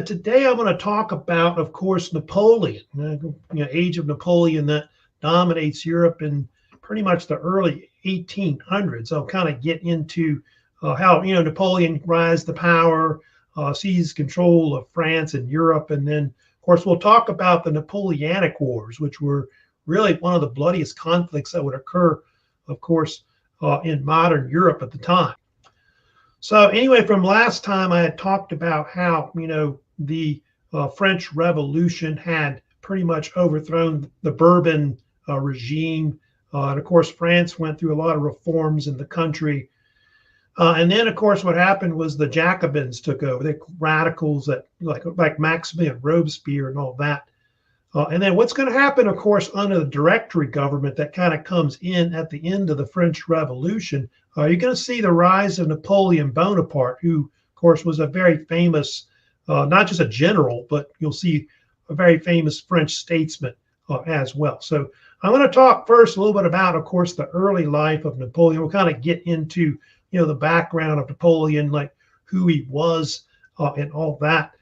Today I'm going to talk about, of course, Napoleon, age of Napoleon that dominates Europe in pretty much the early 1800s. I'll kind of get into how Napoleon rise to power, seized control of France and Europe, and then of course we'll talk about the Napoleonic Wars, which were really one of the bloodiest conflicts that would occur, of course, in modern Europe at the time. So anyway, from last time I had talked about how, the French Revolution had pretty much overthrown the Bourbon regime. And of course, France went through a lot of reforms in the country. And then, of course, what happened was the Jacobins took over. The radicals that like Maximilian Robespierre and all that. And then what's going to happen, of course, under the Directory government that kind of comes in at the end of the French Revolution, you're going to see the rise of Napoleon Bonaparte, who, of course, was a very famous, not just a general, but you'll see a very famous French statesman as well. So I'm going to talk first a little bit about, of course, the early life of Napoleon. We'll kind of get into, the background of Napoleon, like who he was and all that.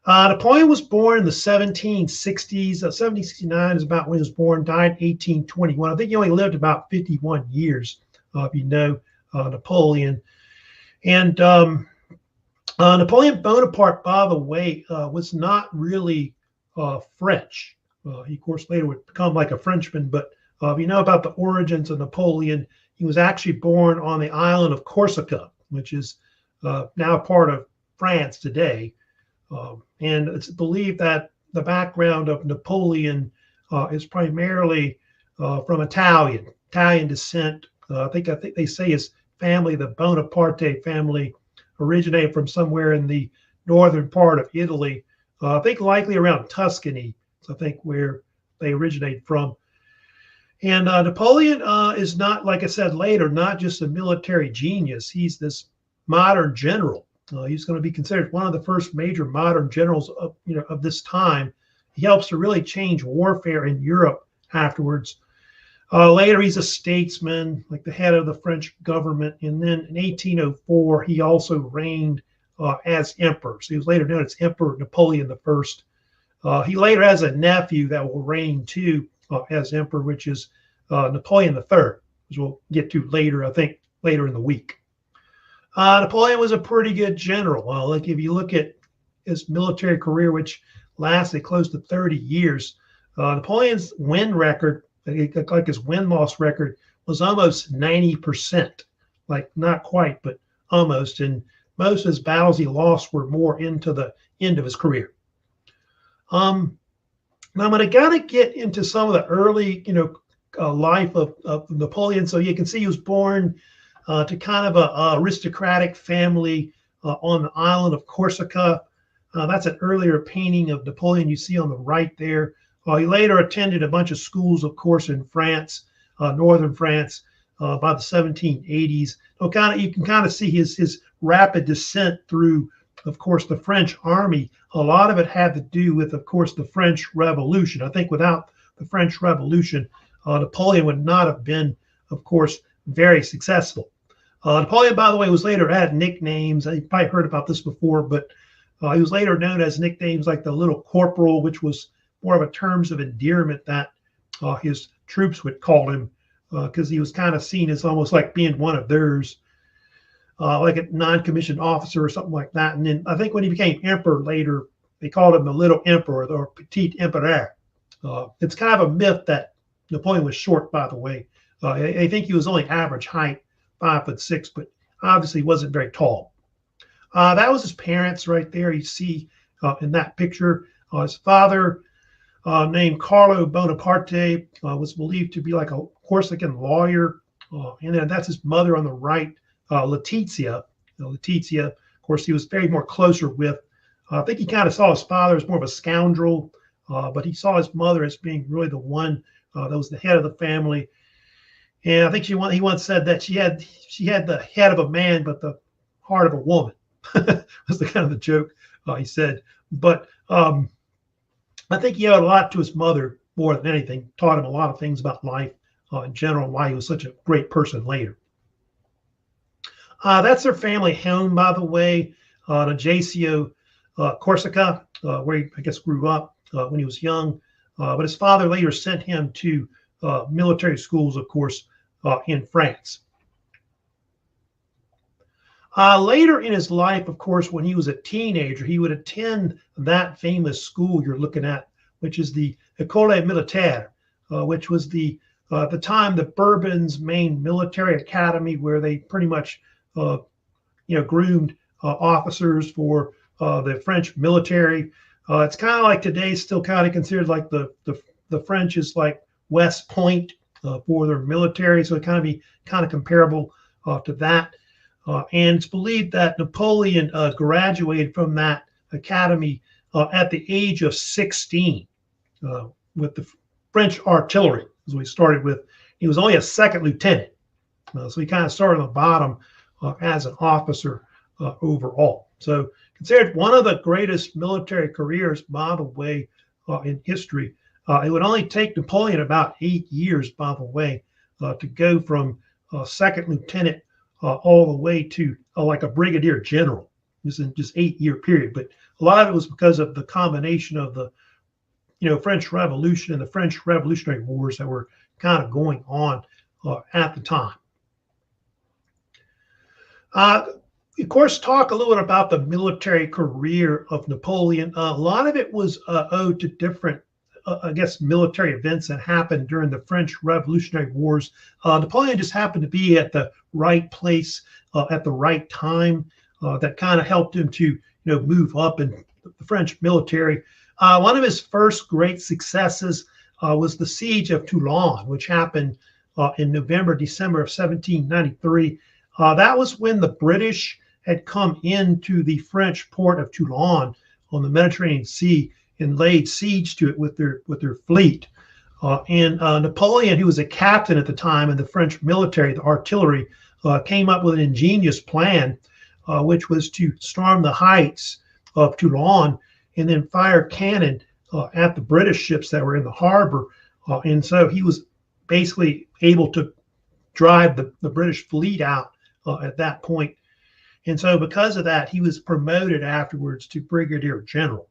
Napoleon was born in the 1760s. 1769 is about when he was born, died 1821. I think he only lived about 51 years, if you know Napoleon. And Napoleon Bonaparte, by the way, was not really French. He, of course, later would become like a Frenchman. But if you know about the origins of Napoleon, he was actually born on the island of Corsica, which is now part of France today. And it's believed that the background of Napoleon is primarily from Italian descent. I think they say his family, the Bonaparte family, originated from somewhere in the northern part of Italy. I think likely around Tuscany, I think where they originate from. And Napoleon is not, like I said later, not just a military genius. He's this modern general. He's going to be considered one of the first major modern generals of this time. He helps to really change warfare in Europe afterwards. Later, he's a statesman, like the head of the French government. And then in 1804, he also reigned as emperor. So he was later known as Emperor Napoleon I. He later has a nephew that will reign too as emperor, which is Napoleon III, which we'll get to later, I think, later in the week. Napoleon was a pretty good general. Like if you look at his military career, which lasted close to 30 years, Napoleon's win record, like his win-loss record, was almost 90%. Like not quite, but almost. And most of his battles he lost were more into the end of his career. Now I'm going to kind of get into some of the early, life of Napoleon. So you can see he was born to kind of a aristocratic family on the island of Corsica. That's an earlier painting of Napoleon you see on the right there. He later attended a bunch of schools, of course, in France, northern France, by the 1780s. So you can kind of see his rapid descent through, of course, the French army. A lot of it had to do with, of course, the French Revolution. I think without the French Revolution, Napoleon would not have been, of course, very successful. Napoleon, by the way, was later had nicknames. You probably heard about this before, but he was later known as nicknames like the Little Corporal, which was more of a terms of endearment that his troops would call him because he was kind of seen as almost like being one of theirs, like a non-commissioned officer or something like that. And then I think when he became emperor later, they called him the Little Emperor or Petit Empereur. It's kind of a myth that Napoleon was short, by the way. I think he was only average height, 5'6", but obviously wasn't very tall. That was his parents right there. You see in that picture, his father, named Carlo Bonaparte, was believed to be like a Corsican lawyer. And then that's his mother on the right, Letizia. Letizia, of course, he was very more closer with. I think he kind of saw his father as more of a scoundrel, but he saw his mother as being really the one that was the head of the family. And I think he once said that she had the head of a man, but the heart of a woman. Was the kind of the joke he said. But I think he owed a lot to his mother more than anything. Taught him a lot of things about life in general, and why he was such a great person later. That's their family home, by the way, on Ajaccio Corsica, where he, I guess, grew up when he was young. But his father later sent him to military schools, of course, in France. Later in his life, of course, when he was a teenager, he would attend that famous school you're looking at, which is the École Militaire, which was at the time the Bourbon's main military academy, where they pretty much, groomed officers for the French military. It's kind of like today, still kind of considered like the French is like West Point for their military, so it kind of comparable to that. And it's believed that Napoleon graduated from that academy at the age of 16 with the French artillery, as we started with. He was only a second lieutenant, so he kind of started on the bottom as an officer overall. So considered one of the greatest military careers, by the way, in history. It would only take Napoleon about 8 years, by the way, to go from second lieutenant all the way to like a brigadier general. This is just 8-year period. But a lot of it was because of the combination of the French Revolution and the French Revolutionary Wars that were kind of going on at the time. Of course, talk a little bit about the military career of Napoleon. A lot of it was owed to different, military events that happened during the French Revolutionary Wars. Napoleon just happened to be at the right place at the right time. That kind of helped him to, move up in the French military. One of his first great successes was the siege of Toulon, which happened in November, December of 1793. That was when the British had come into the French port of Toulon on the Mediterranean Sea and laid siege to it with their fleet. And Napoleon, who was a captain at the time in the French military, the artillery, came up with an ingenious plan, which was to storm the heights of Toulon and then fire cannon at the British ships that were in the harbor. And so he was basically able to drive the British fleet out at that point. And so because of that, he was promoted afterwards to brigadier general.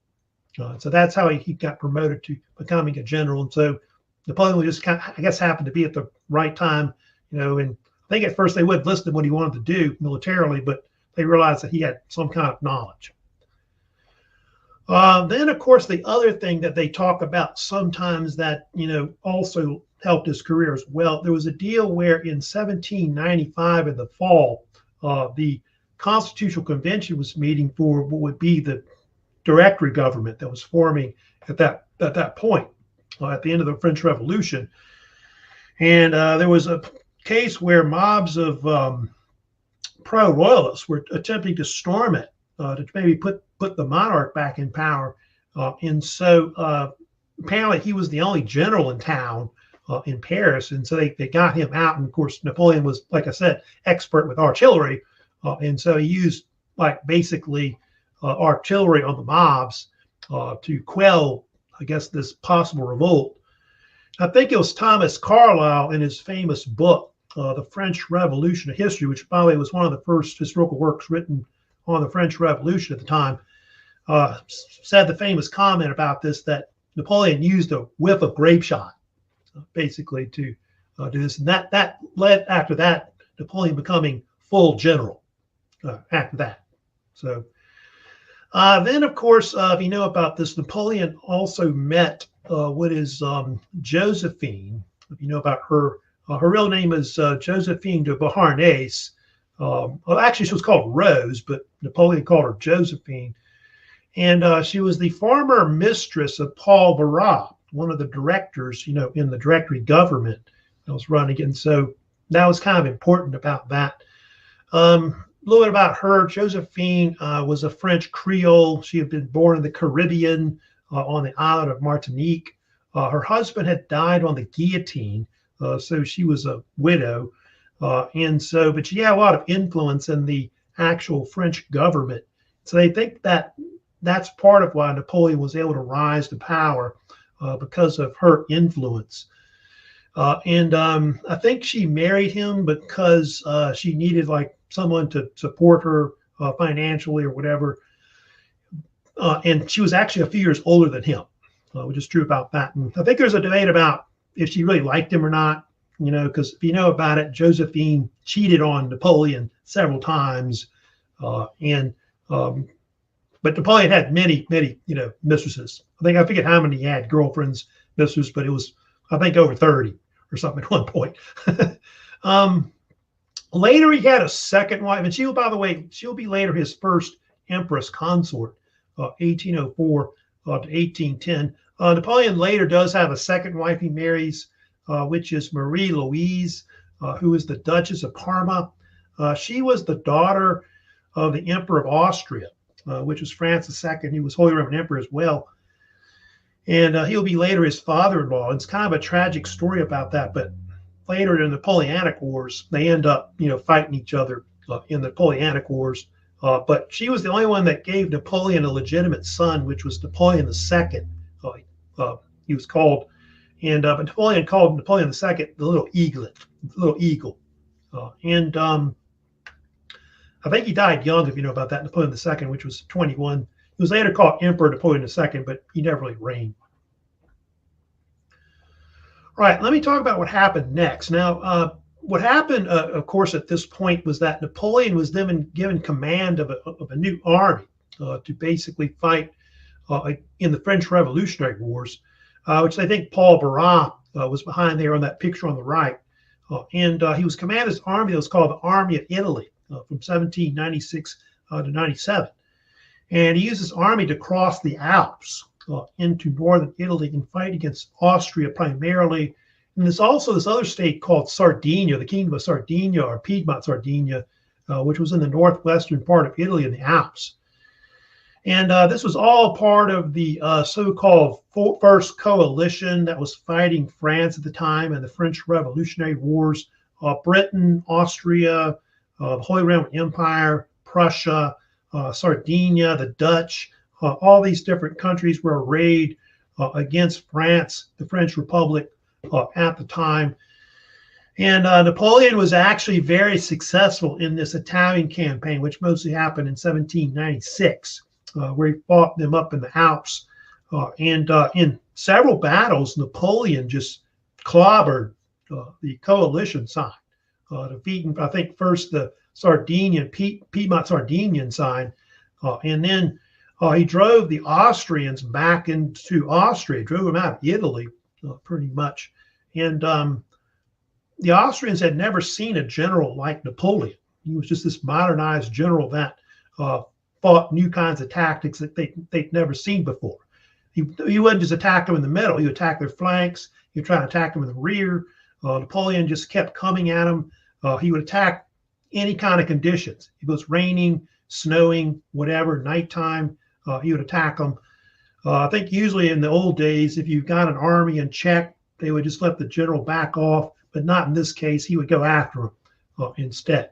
So that's how he got promoted to becoming a general. And so Napoleon was just happened to be at the right time, and I think at first they would listen to what he wanted to do militarily, but they realized that he had some kind of knowledge. Then, of course, the other thing that they talk about sometimes that, also helped his career as well, there was a deal where in 1795 in the fall, the Constitutional Convention was meeting for what would be the Directory government that was forming at that point, at the end of the French Revolution. And there was a case where mobs of pro-royalists were attempting to storm it to maybe put the monarch back in power. And so apparently he was the only general in town in Paris. And so they got him out. And of course, Napoleon was, like I said, expert with artillery. And so he used basically artillery on the mobs to quell, this possible revolt. I think it was Thomas Carlyle in his famous book, The French Revolution of History, which by the way was one of the first historical works written on the French Revolution at the time, said the famous comment about this, that Napoleon used a whiff of grape shot, basically to do this. And that led, after that, Napoleon becoming full general after that. So then, of course, if you know about this, Napoleon also met what is Josephine. If you know about her, her real name is Josephine de Beauharnais. Actually, she was called Rose, but Napoleon called her Josephine. And she was the former mistress of Paul Barras, one of the directors, in the Directory government that was running. And so that was kind of important about that. A little bit about her. Josephine was a French Creole. She had been born in the Caribbean on the island of Martinique. Her husband had died on the guillotine, so she was a widow. But she had a lot of influence in the actual French government. So they think that that's part of why Napoleon was able to rise to power because of her influence. I think she married him because she needed someone to support her financially or whatever. and she was actually a few years older than him, which is true about that. And I think there's a debate about if she really liked him or not, because if you know about it, Josephine cheated on Napoleon several times, but Napoleon had many, mistresses. I forget how many he had, girlfriends, mistresses, but it was, I think, over 30 or something at one point. Later, he had a second wife, and she'll be later his first empress consort, 1804 to 1810. Napoleon later does have a second wife he marries, which is Marie Louise, who is the Duchess of Parma. She was the daughter of the Emperor of Austria, which was Francis II. He was Holy Roman Emperor as well. And he'll be later his father-in-law. It's kind of a tragic story about that, but later in the Napoleonic Wars, they end up, fighting each other in the Napoleonic Wars. But she was the only one that gave Napoleon a legitimate son, which was Napoleon II. He was called, and Napoleon called Napoleon II the little eaglet, the little eagle. I think he died young, if you know about that, Napoleon II, which was 21. He was later called Emperor Napoleon II, but he never really reigned. All right, let me talk about what happened next. Now, what happened, of course, at this point was that Napoleon was then given command of a new army to basically fight in the French Revolutionary Wars, which I think Paul Barras was behind there on that picture on the right. And he was commanding this army that was called the Army of Italy from 1796 to 97. And he used this army to cross the Alps into northern Italy and fight against Austria primarily. And there's also this other state called Sardinia, the Kingdom of Sardinia, or Piedmont Sardinia, which was in the northwestern part of Italy in the Alps. And this was all part of the so-called First Coalition that was fighting France at the time in the French Revolutionary Wars. Britain, Austria, the Holy Roman Empire, Prussia, Sardinia, the Dutch, all these different countries were arrayed against France, the French Republic at the time. And Napoleon was actually very successful in this Italian campaign, which mostly happened in 1796, where he fought them up in the Alps. And in several battles, Napoleon just clobbered the coalition side, defeating, I think, first the Piedmont Sardinian side, and then he drove the Austrians back into Austria, drove them out of Italy, pretty much. And the Austrians had never seen a general like Napoleon. He was just this modernized general that fought new kinds of tactics that they'd never seen before. He wouldn't just attack them in the middle. He would attack their flanks. He would try to attack them in the rear. Napoleon just kept coming at them. He would attack any kind of conditions. If it was raining, snowing, whatever, nighttime, he would attack them. I think usually in the old days, if you got an army in check, they would just let the general back off, but not in this case. He would go after him instead.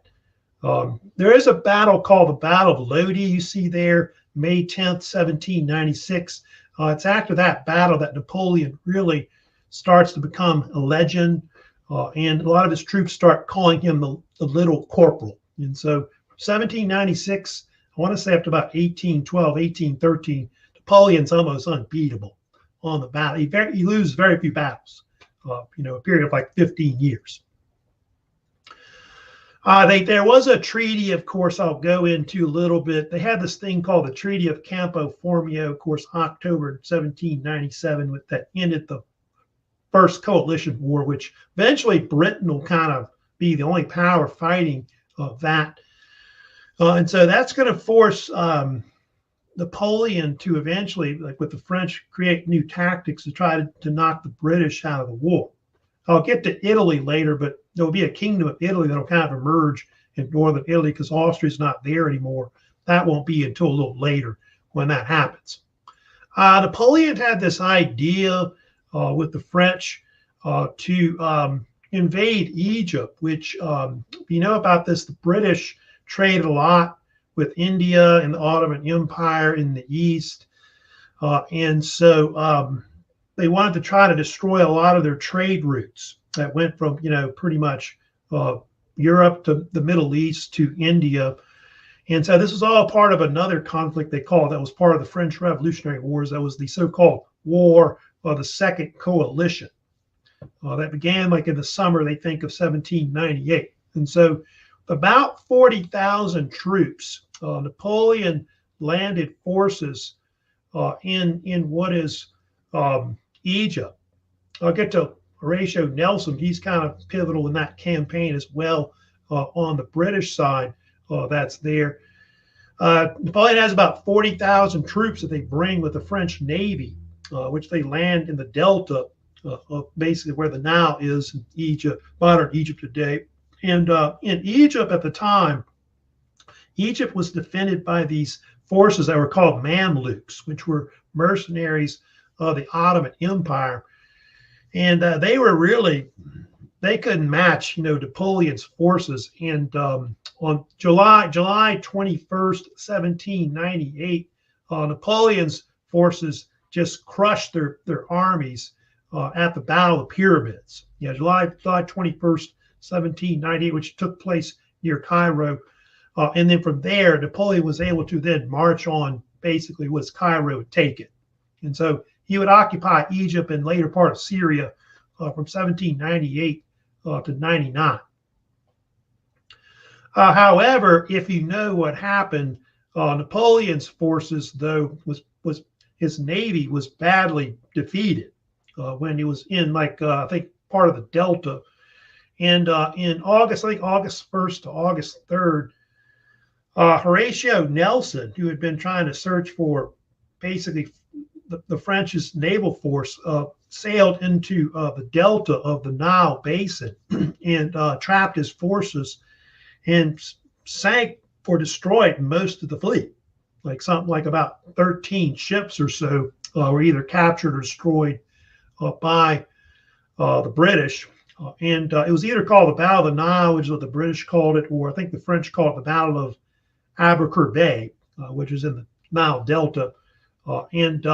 There is a battle called the Battle of Lodi, you see there, May 10th, 1796. It's after that battle that Napoleon really starts to become a legend, and a lot of his troops start calling him the Little Corporal. And so 1796, I want to say up to about 1812, 1813, Napoleon's almost unbeatable on the battle. He loses very few battles, a period of like 15 years. There was a treaty, of course, I'll go into a little bit. They had this thing called the Treaty of Campo Formio, of course, October 1797, that ended the First Coalition War, which eventually Britain will kind of be the only power fighting that. And so that's going to force Napoleon to eventually, like with the French, create new tactics to try to knock the British out of the war. I'll get to Italy later, but there'll be a kingdom of Italy that'll kind of emerge in northern Italy because Austria's not there anymore. That won't be until a little later when that happens. Napoleon had this idea with the French to invade Egypt, which, you know about this, the British traded a lot with India and the Ottoman Empire in the East. And so they wanted to try to destroy a lot of their trade routes that went from, pretty much Europe to the Middle East to India. And so this was all part of another conflict they called, that was part of the French Revolutionary Wars. That was the so-called War of the Second Coalition. That began like in the summer, they think, of 1798. And so about 40,000 troops, Napoleon landed forces in what is Egypt. I'll get to Horatio Nelson. He's kind of pivotal in that campaign as well on the British side. That's there. Napoleon has about 40,000 troops that they bring with the French Navy, which they land in the delta of basically where the Nile is in Egypt, modern Egypt today. And in Egypt at the time, Egypt was defended by these forces that were called Mamluks, which were mercenaries of the Ottoman Empire. And they were really, they couldn't match, Napoleon's forces. And on July 21st, 1798, Napoleon's forces just crushed their armies at the Battle of the Pyramids. July 21st, 1798, which took place near Cairo. And then from there, Napoleon was able to then march on basically was Cairo would take it. And so he would occupy Egypt and later part of Syria from 1798 to 99. However, if you know what happened, Napoleon's forces, though, was his navy was badly defeated when he was in I think part of the Delta. And in August, I think August 1st to August 3rd, Horatio Nelson, who had been trying to search for basically the French's naval force, sailed into the delta of the Nile basin and trapped his forces and sank or destroyed most of the fleet. Like something like about 13 ships or so were either captured or destroyed by the British. And it was either called the Battle of the Nile, which is what the British called it, or I think the French called it the Battle of Abercrombie, which is in the Nile Delta. And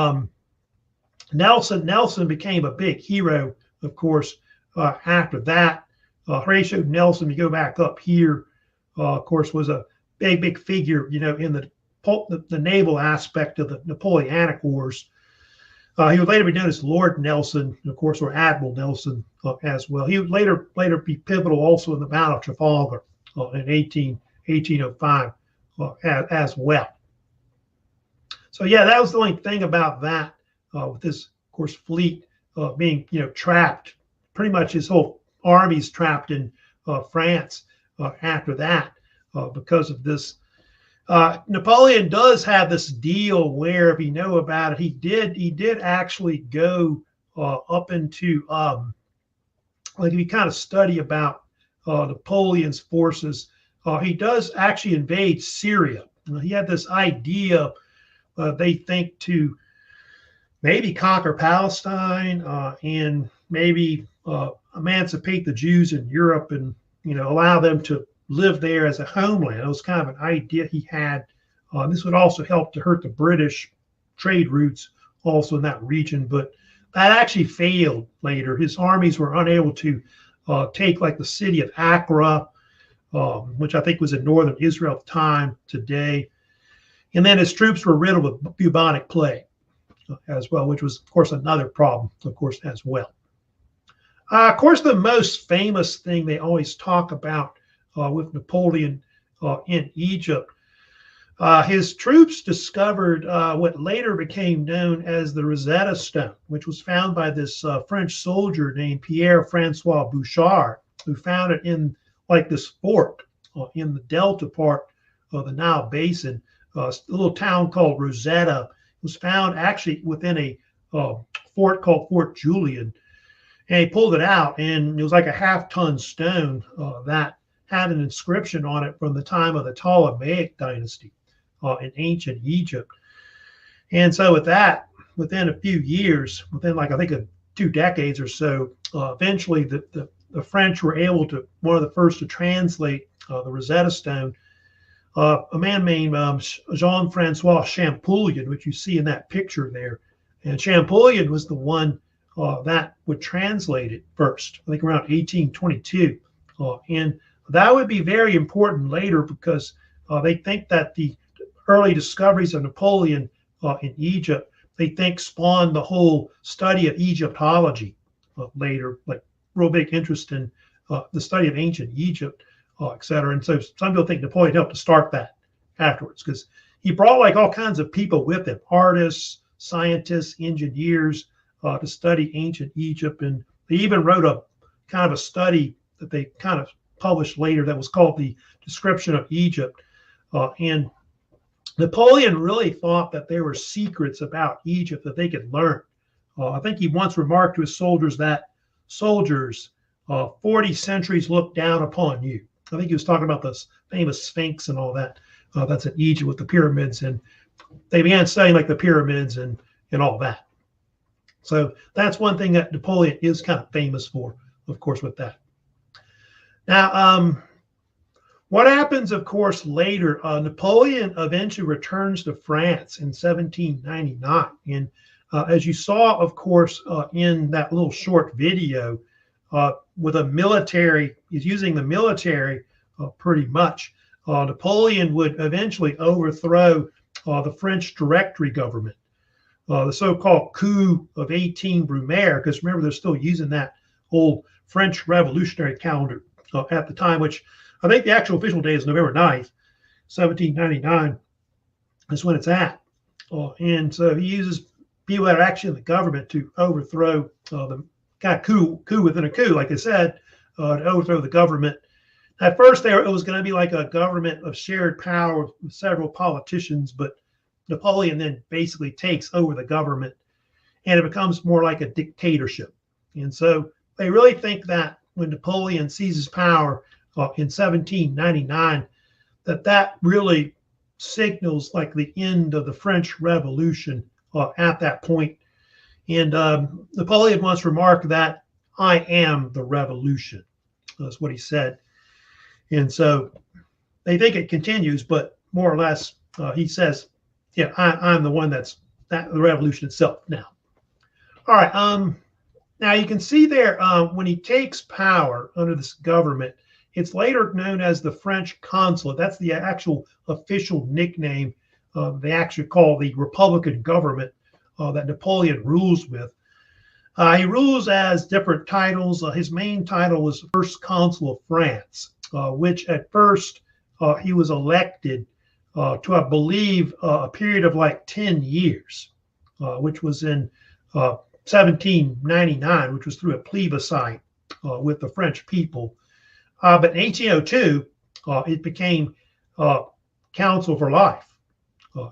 Nelson became a big hero, of course, after that. Horatio Nelson, you go back up here, of course, was a big figure, in the naval aspect of the Napoleonic Wars. He would later be known as Lord Nelson, of course, or Admiral Nelson as well. He would later be pivotal also in the Battle of Trafalgar in 1805 as well. So yeah, that was the only thing about that with this, of course, fleet being trapped. Pretty much his whole army's trapped in France after that because of this. Napoleon does have this deal where, if you know about it, he did actually go up into if you kind of study about Napoleon's forces, he does actually invade Syria. He had this idea, they think, to maybe conquer Palestine and maybe emancipate the Jews in Europe and allow them to live there as a homeland. It was kind of an idea he had. This would also help to hurt the British trade routes also in that region, but that actually failed later. His armies were unable to take like the city of Accra, which I think was in northern Israel at the time today. And then his troops were riddled with bubonic plague as well, which was, of course, another problem, of course, as well. Of course, the most famous thing they always talk about with Napoleon in Egypt, his troops discovered what later became known as the Rosetta Stone, which was found by this French soldier named Pierre-Francois Bouchard, who found it in like this fort in the delta part of the Nile Basin, a little town called Rosetta. It was found actually within a fort called Fort Julian. And he pulled it out, and it was like a half-ton stone that had an inscription on it from the time of the Ptolemaic dynasty in ancient Egypt. And so with that, within a few years, within like I think 2 decades or so, eventually the French were able to, one of the first to translate the Rosetta Stone. A man named Jean-Francois Champollion, which you see in that picture there. And Champollion was the one that would translate it first, I think around 1822. And that would be very important later because They think that the early discoveries of Napoleon in Egypt, they think spawned the whole study of Egyptology later, like real big interest in the study of ancient Egypt, etc. And so some people think Napoleon helped to start that afterwards, because he brought like all kinds of people with him, artists, scientists, engineers, to study ancient Egypt. And they even wrote a kind of a study that they kind of published later that was called the Description of Egypt. And Napoleon really thought that there were secrets about Egypt that they could learn. I think he once remarked to his soldiers that, soldiers, 40 centuries look down upon you. I think he was talking about the famous Sphinx and all that. That's in Egypt with the pyramids. And they began studying like the pyramids and all that. So that's one thing that Napoleon is kind of famous for, of course, with that. Now, what happens, of course, later, Napoleon eventually returns to France in 1799. And as you saw, of course, in that little short video, with a military, he's using the military pretty much. Napoleon would eventually overthrow the French Directory government, the so-called coup of 18 Brumaire, because remember, they're still using that old French revolutionary calendar at the time, which I think the actual official day is November 9th, 1799. That's when it's at. And so he uses people that are actually in the government to overthrow the kind of coup within a coup, like I said, to overthrow the government. At first, it was going to be like a government of shared power with several politicians, but Napoleon then basically takes over the government, and it becomes more like a dictatorship. And so they really think that when Napoleon seizes power in 1799, that really signals like the end of the French Revolution at that point. And Napoleon once remarked that, "I am the revolution." That's what he said. And so they think it continues, but more or less he says, yeah, I'm the one that's the revolution itself now. All right. Now you can see there when he takes power under this government, it's later known as the French consulate. That's the actual official nickname they actually call the Republican government that Napoleon rules with. He rules as different titles. His main title was First Consul of France, which at first he was elected to, I believe, a period of like 10 years, which was in 1799, which was through a plebiscite with the French people. But in 1802, it became Council for Life,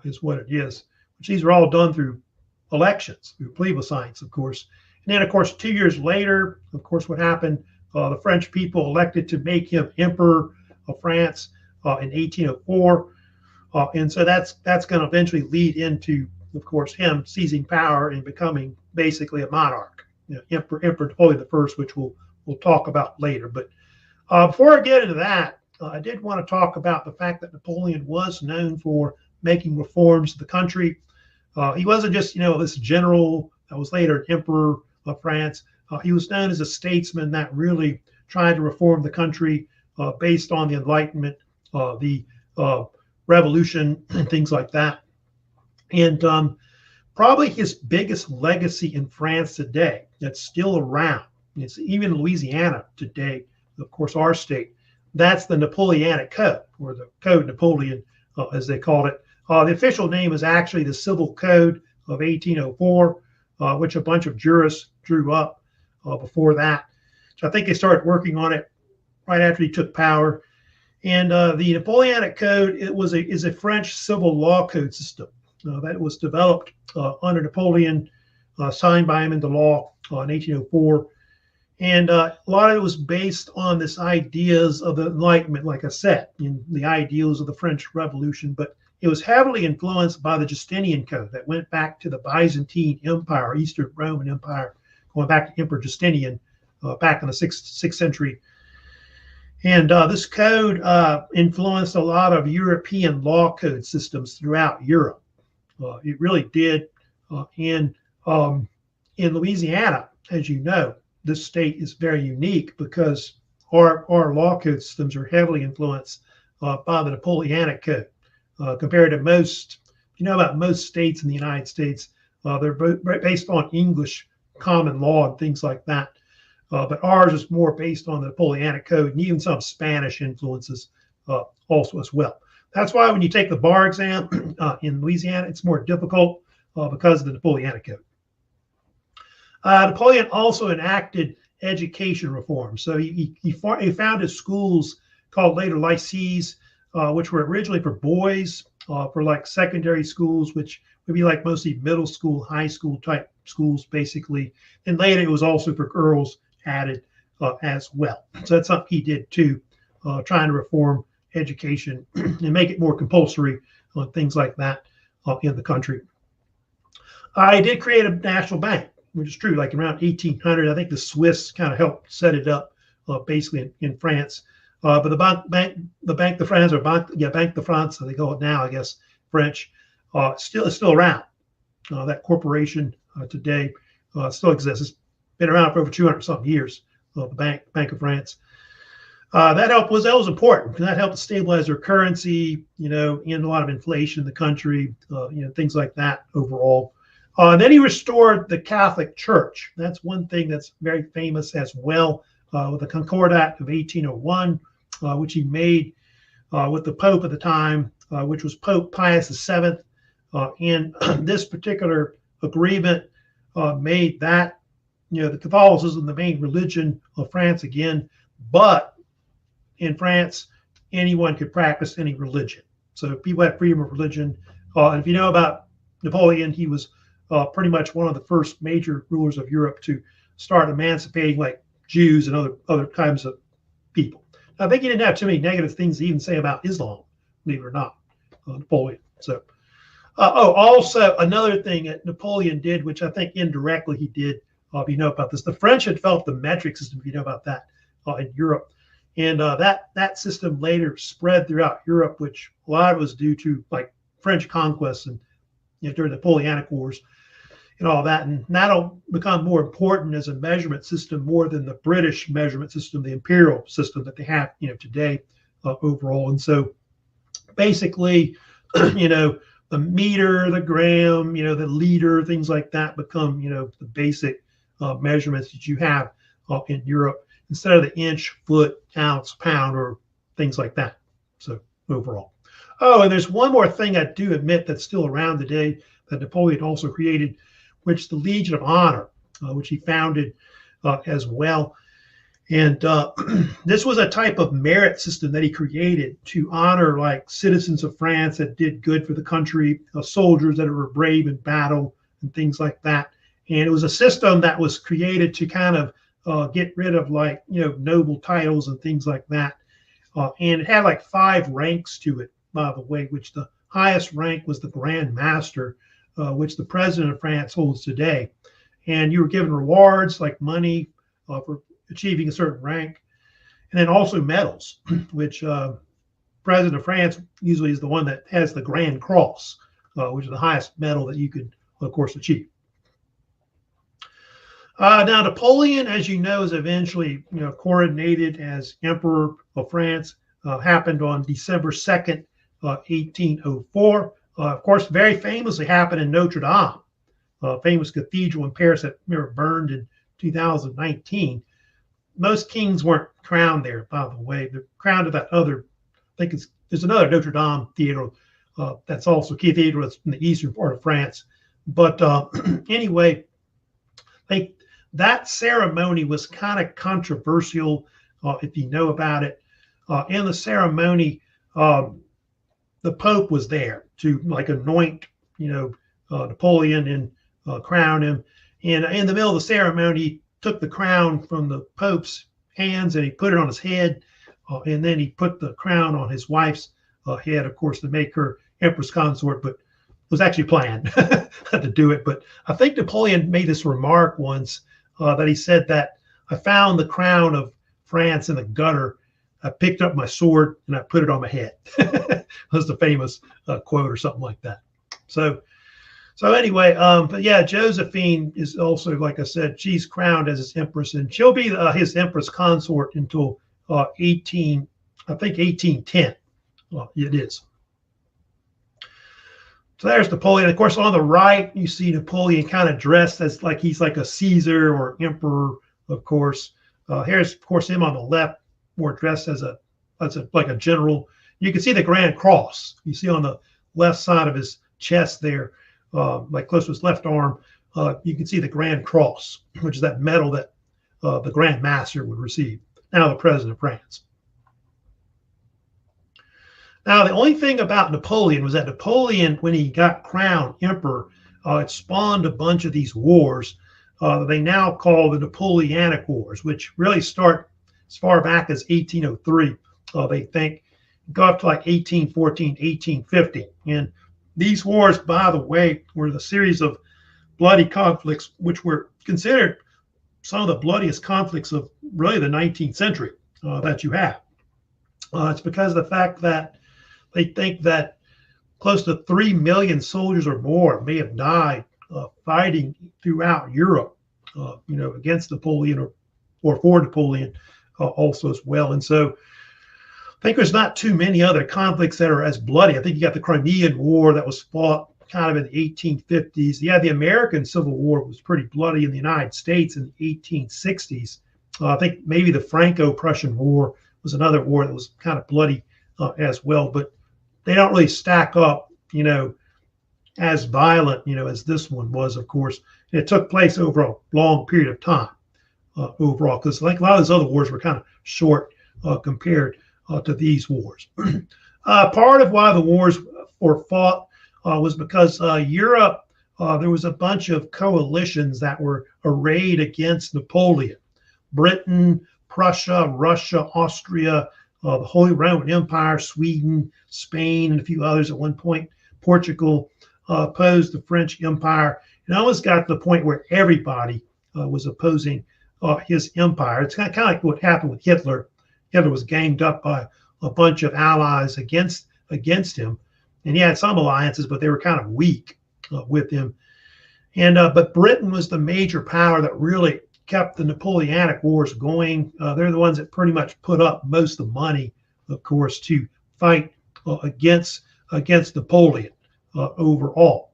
is what it is, which these are all done through elections, through plebiscites, of course. And then, of course, 2 years later, of course, what happened, the French people elected to make him Emperor of France in 1804. And so that's going to eventually lead into, of course, him seizing power and becoming basically a monarch, Emperor Napoleon I, which we'll talk about later. But before I get into that, I did want to talk about the fact that Napoleon was known for making reforms to the country. He wasn't just, this general that was later an emperor of France. He was known as a statesman that really tried to reform the country based on the Enlightenment, the Revolution, and things like that. And probably his biggest legacy in France today that's still around, it's even Louisiana today, of course, our state, that's the Napoleonic Code, or the Code Napoleon, as they called it. The official name is actually the Civil Code of 1804, which a bunch of jurists drew up before that. So I think they started working on it right after he took power. And the Napoleonic Code is a French civil law code system that was developed under Napoleon, signed by him into law in 1804. And a lot of it was based on this ideas of the Enlightenment, like I said, in the ideals of the French Revolution. But it was heavily influenced by the Justinian Code that went back to the Byzantine Empire, Eastern Roman Empire, going back to Emperor Justinian back in the 6th century. And this code influenced a lot of European law code systems throughout Europe. It really did. And in Louisiana, as you know, this state is very unique because our law code systems are heavily influenced by the Napoleonic Code. Compared to most, about most states in the United States, they're based on English common law and things like that. But ours is more based on the Napoleonic Code and even some Spanish influences also as well. That's why when you take the bar exam in Louisiana, it's more difficult because of the Napoleonic Code. Napoleon also enacted education reform. So he founded schools called later lycées, which were originally for boys, for like secondary schools, which would be like mostly middle school, high school type schools, basically. And later it was also for girls added as well. So that's something he did too, trying to reform education and make it more compulsory on things like that in the country. He did create a national bank, which is true. Like around 1800, I think the Swiss kind of helped set it up, basically in France. But the Banque de France, or Banque de France, they call it now, I guess, French, still around. That corporation today still exists. It's been around for over 200 something years. The Bank of France. That was important because that helped to stabilize their currency, end a lot of inflation in the country, things like that overall. And then he restored the Catholic Church. That's one thing that's very famous as well, with the Concordat of 1801, which he made with the Pope at the time, which was Pope Pius VII. And this particular agreement made that, the Catholicism the main religion of France again, but in France, anyone could practice any religion. So people had freedom of religion. And if you know about Napoleon, he was pretty much one of the first major rulers of Europe to start emancipating like Jews and other kinds of people. I think he didn't have too many negative things to even say about Islam, believe it or not, Napoleon. So, also another thing that Napoleon did, which I think indirectly he did, if you know about this, the French had developed the metric system, if you know about that, in Europe. And that system later spread throughout Europe, which a lot of it was due to like French conquests and during the Napoleonic Wars and all that. And that'll become more important as a measurement system more than the British measurement system, the imperial system that they have, today overall. And so basically, the meter, the gram, the liter, things like that become, the basic measurements that you have in Europe instead of the inch, foot, ounce, pound, or things like that. So overall. Oh, and there's one more thing I do admit that's still around today that Napoleon also created, which is the Legion of Honor, which he founded as well. And this was a type of merit system that he created to honor like citizens of France that did good for the country, soldiers that were brave in battle and things like that. And it was a system that was created to kind of get rid of like, noble titles and things like that. And it had like 5 ranks to it, by the way, which the highest rank was the Grand Master, which the president of France holds today. And you were given rewards like money for achieving a certain rank, and then also medals, which president of France usually is the one that has the Grand Cross, which is the highest medal that you could, of course, achieve. Now, Napoleon, as you know, is eventually, coronated as Emperor of France. Happened on December 2nd, 1804. Of course, very famously happened in Notre Dame, famous cathedral in Paris that burned in 2019. Most kings weren't crowned there, by the way. They're crowned at that other, I think there's another Notre Dame cathedral that's also cathedral that's in the eastern part of France. But anyway, that ceremony was kind of controversial, if you know about it. In the ceremony, the Pope was there to like anoint, Napoleon and crown him. And in the middle of the ceremony, he took the crown from the Pope's hands and he put it on his head. And then he put the crown on his wife's head, of course, to make her Empress Consort, but it was actually planned to do it. But I think Napoleon made this remark once that he said that I found the crown of France in the gutter. I picked up my sword and I put it on my head. That's the famous quote or something like that. So anyway, but yeah, Josephine is also, like I said, she's crowned as his empress, and she'll be his empress consort until 1810. it is. So there's Napoleon. Of course, on the right, you see Napoleon kind of dressed as like he's like a Caesar or emperor, of course. Here's, of course, him on the left, more dressed as like a general. You can see the Grand Cross. You see on the left side of his chest there, like close to his left arm, you can see the Grand Cross, which is that medal that the Grand Master would receive, now the President of France. Now, the only thing about Napoleon was that Napoleon, when he got crowned emperor, it spawned a bunch of these wars they now call the Napoleonic Wars, which really start as far back as 1803, they think, go up to like 1814, 1850. And these wars, by the way, were the series of bloody conflicts, which were considered some of the bloodiest conflicts of really the 19th century that you have. It's because of the fact that they think that close to 3 million soldiers or more may have died fighting throughout Europe, against Napoleon or for Napoleon also as well. And so I think there's not too many other conflicts that are as bloody. I think you got the Crimean War that was fought kind of in the 1850s. Yeah, the American Civil War was pretty bloody in the United States in the 1860s. I think maybe the Franco-Prussian War was another war that was kind of bloody as well, but they don't really stack up, as violent, as this one was, of course. And it took place over a long period of time overall, because like a lot of those other wars were kind of short compared to these wars. Part of why the wars were fought was because Europe, there was a bunch of coalitions that were arrayed against Napoleon. Britain, Prussia, Russia, Austria, the Holy Roman Empire, Sweden, Spain, and a few others at one point. Portugal opposed the French Empire. And almost got to the point where everybody was opposing his empire. It's kind of like what happened with Hitler. Hitler was ganged up by a bunch of allies against him. And he had some alliances, but they were kind of weak with him. And but Britain was the major power that really kept the Napoleonic Wars going. They're the ones that pretty much put up most of the money, of course, to fight against Napoleon overall.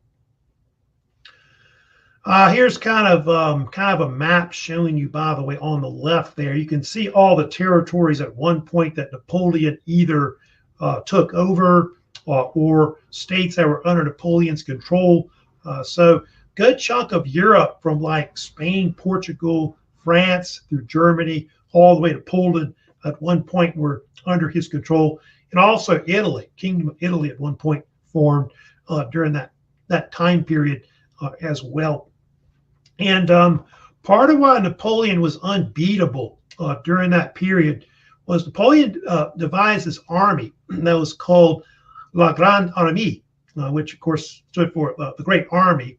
Here's kind of a map showing you, by the way, on the left there. You can see all the territories at one point that Napoleon either took over or states that were under Napoleon's control. So good chunk of Europe from like Spain, Portugal, France, through Germany, all the way to Poland at one point were under his control. And also Italy, Kingdom of Italy at one point formed during that time period as well. And part of why Napoleon was unbeatable during that period was Napoleon devised this army that was called La Grande Armée, which of course stood for the Great Army,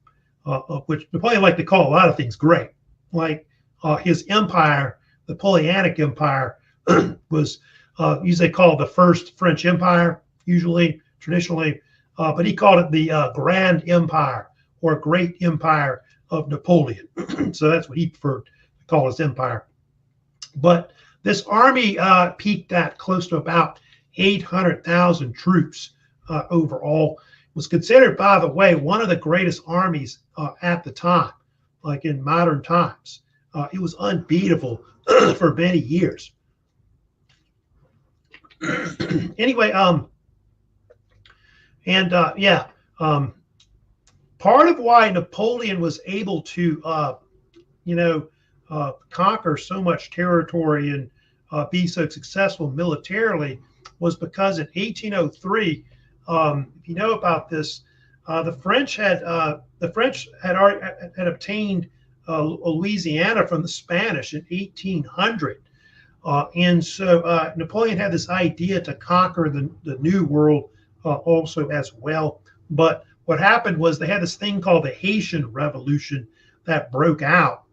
which Napoleon liked to call a lot of things great. Like his empire, the Napoleonic Empire, was usually called the First French Empire, traditionally, but he called it the Grand Empire or Great Empire of Napoleon. So that's what he preferred to call his empire. But this army peaked at close to about 800,000 troops overall. It was considered, by the way, one of the greatest armies at the time, like in modern times. It was unbeatable for many years. Anyway, part of why Napoleon was able to, conquer so much territory and be so successful militarily was because in 1803, if you know about this, the French had obtained Louisiana from the Spanish in 1800. And so Napoleon had this idea to conquer the New World also as well. But what happened was they had this thing called the Haitian Revolution that broke out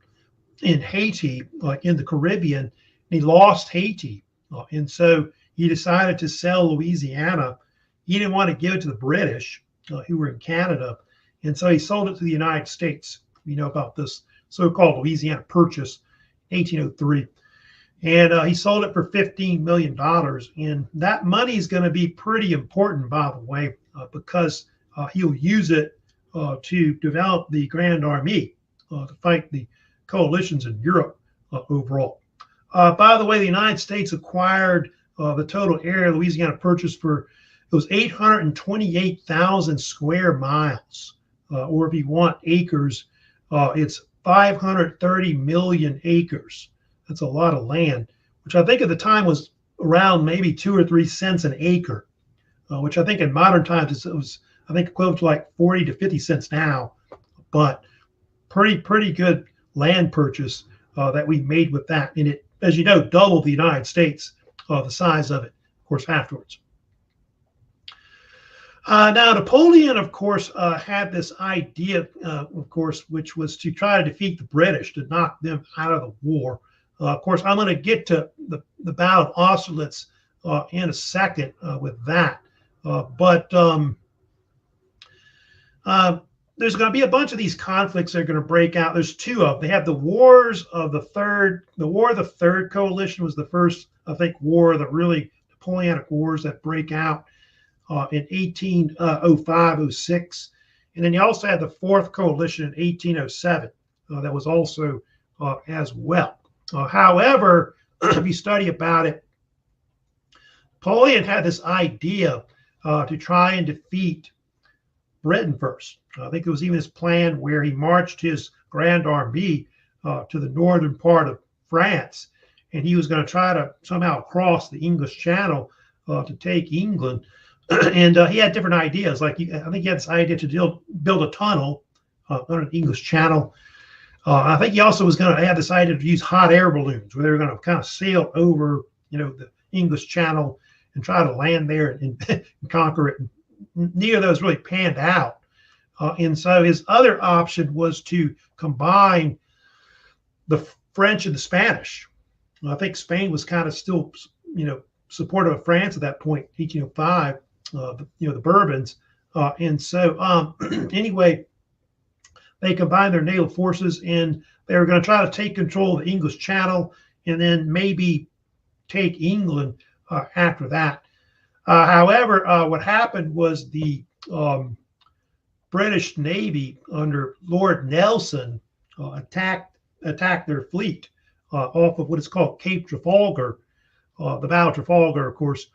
in Haiti, in the Caribbean, and he lost Haiti. And so he decided to sell Louisiana. He didn't want to give it to the British, who were in Canada. And so he sold it to the United States. You know about this so-called Louisiana Purchase, 1803. And he sold it for $15 million. And that money is going to be pretty important, by the way, because he'll use it to develop the Grand Army to fight the coalitions in Europe overall. By the way, the United States acquired the total area Louisiana purchased for, it was 828,000 square miles, or if you want acres, it's 530 million acres. That's a lot of land, which I think at the time was around maybe 2 or 3 cents an acre, which I think in modern times it was, I think, equivalent to like 40 to 50 cents now, but pretty good land purchase that we made with that. And it, as you know, doubled the United States, the size of it, of course, afterwards. Now, Napoleon, of course, had this idea, of course, which was to try to defeat the British, to knock them out of the war. Of course, I'm going to get to the Battle of Austerlitz in a second with that. But there's going to be a bunch of these conflicts that are going to break out. There's two of them. They have the wars of the third. The War of the Third Coalition was the first, I think, war of the really Napoleonic Wars that break out in 1805-06. And then you also had the Fourth Coalition in 1807 that was also as well. However, if you study about it, Napoleon had this idea to try and defeat Britain first. I think it was even his plan where he marched his Grand Army to the northern part of France, and he was going to try to somehow cross the English Channel to take England. And he had different ideas. Like I think he had this idea to build a tunnel under the English Channel. I think he also was going to have this idea to use hot air balloons, where they were going to kind of sail over, the English Channel and try to land there and conquer it. And neither of those really panned out. And so his other option was to combine the French and the Spanish. I think Spain was kind of still, supportive of France at that point, 1805, the Bourbons. And so anyway, they combined their naval forces, and they were going to try to take control of the English Channel and then maybe take England after that. However, what happened was the British Navy under Lord Nelson attacked their fleet off of what is called Cape Trafalgar, the Battle of Trafalgar, of course.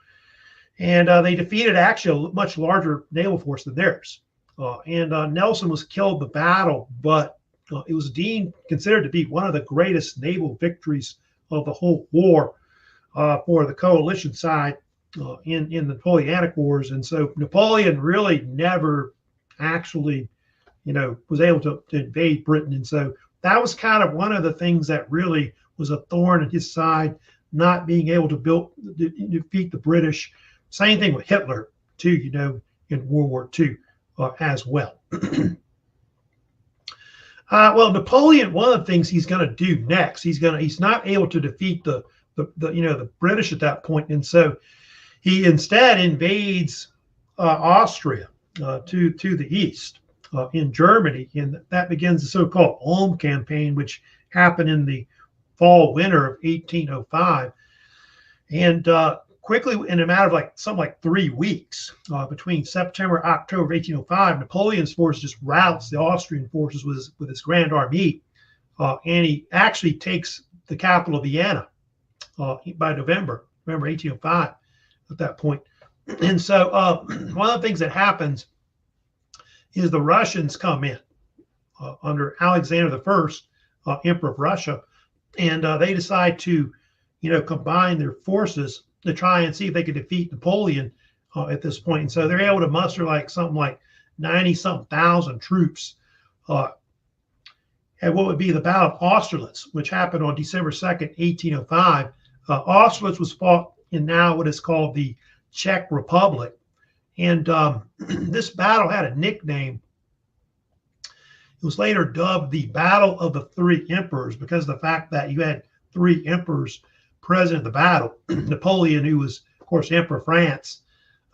And they defeated actually a much larger naval force than theirs. And Nelson was killed in the battle, but it was considered to be one of the greatest naval victories of the whole war for the coalition side in the Napoleonic Wars. And so Napoleon really never actually, was able to invade Britain. And so that was kind of one of the things that really was a thorn in his side, not being able to defeat the British. Same thing with Hitler, too, in World War II as well. Well, Napoleon, one of the things he's going to do next, he's not able to defeat the British at that point, and so he instead invades Austria to the east in Germany, and that begins the so-called Ulm campaign, which happened in the fall/winter of 1805, and quickly, in a matter of something like 3 weeks, between September and October of 1805, Napoleon's force just routs the Austrian forces with his Grand Army, and he actually takes the capital of Vienna by November 1805 at that point. And so one of the things that happens is the Russians come in under Alexander I, Emperor of Russia, and they decide to, combine their forces to try and see if they could defeat Napoleon at this point. And so they're able to muster something like 90-something thousand troops at what would be the Battle of Austerlitz, which happened on December 2nd, 1805. Austerlitz was fought in now what is called the Czech Republic. And this battle had a nickname. It was later dubbed the Battle of the Three Emperors because of the fact that you had three emperors present in the battle. Napoleon, who was, of course, Emperor of France,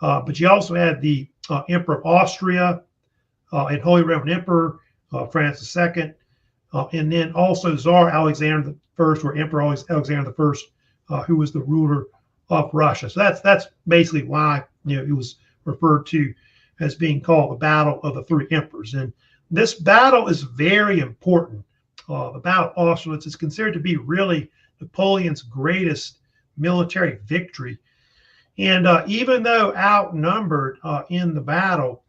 but you also had the Emperor of Austria and Holy Roman Emperor Francis II, and then also Tsar Alexander I, or Emperor Alexander I, who was the ruler of Russia. So that's basically why it was referred to as being called the Battle of the Three Emperors. And this battle is very important. The Battle of Austerlitz is considered to be really Napoleon's greatest military victory. And even though outnumbered in the battle,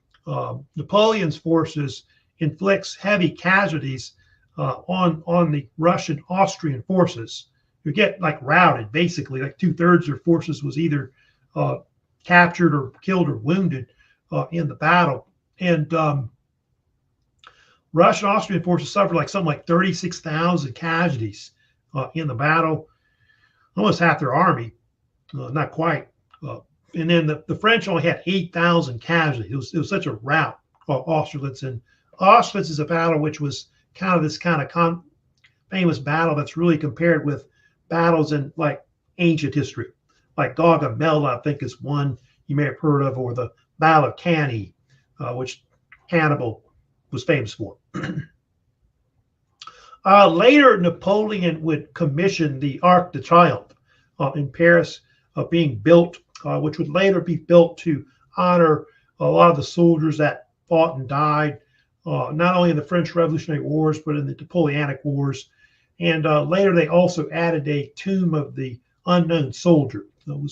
Napoleon's forces inflicts heavy casualties on the Russian Austrian forces, who get like routed. Basically, like 2/3 of their forces was either captured or killed or wounded in the battle. And Russian Austrian forces suffered like something like 36,000 casualties in the battle, almost half their army, not quite. And then the French only had 8,000 casualties. It was such a rout of Austerlitz. And Austerlitz is a battle which was kind of this kind of famous battle that's really compared with battles in like ancient history, like Gaugamela, I think is one you may have heard of, or the Battle of Cannae, which Hannibal was famous for. Later, Napoleon would commission the Arc de Triomphe in Paris being built, which would later be built to honor a lot of the soldiers that fought and died, not only in the French Revolutionary Wars, but in the Napoleonic Wars. And later, they also added a tomb of the unknown soldier,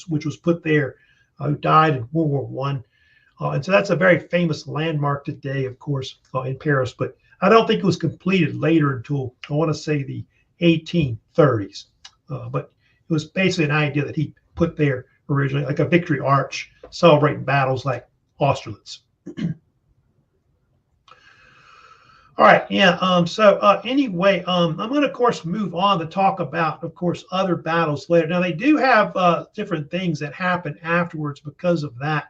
which was put there, who died in World War I. And so that's a very famous landmark today, of course, in Paris. But I don't think it was completed later until, I want to say, the 1830s. But it was basically an idea that he put there originally, like a victory arch celebrating battles like Austerlitz. All right, yeah. So anyway, I'm going to, of course, move on to talk about, of course, other battles later. Now, they do have different things that happen afterwards because of that.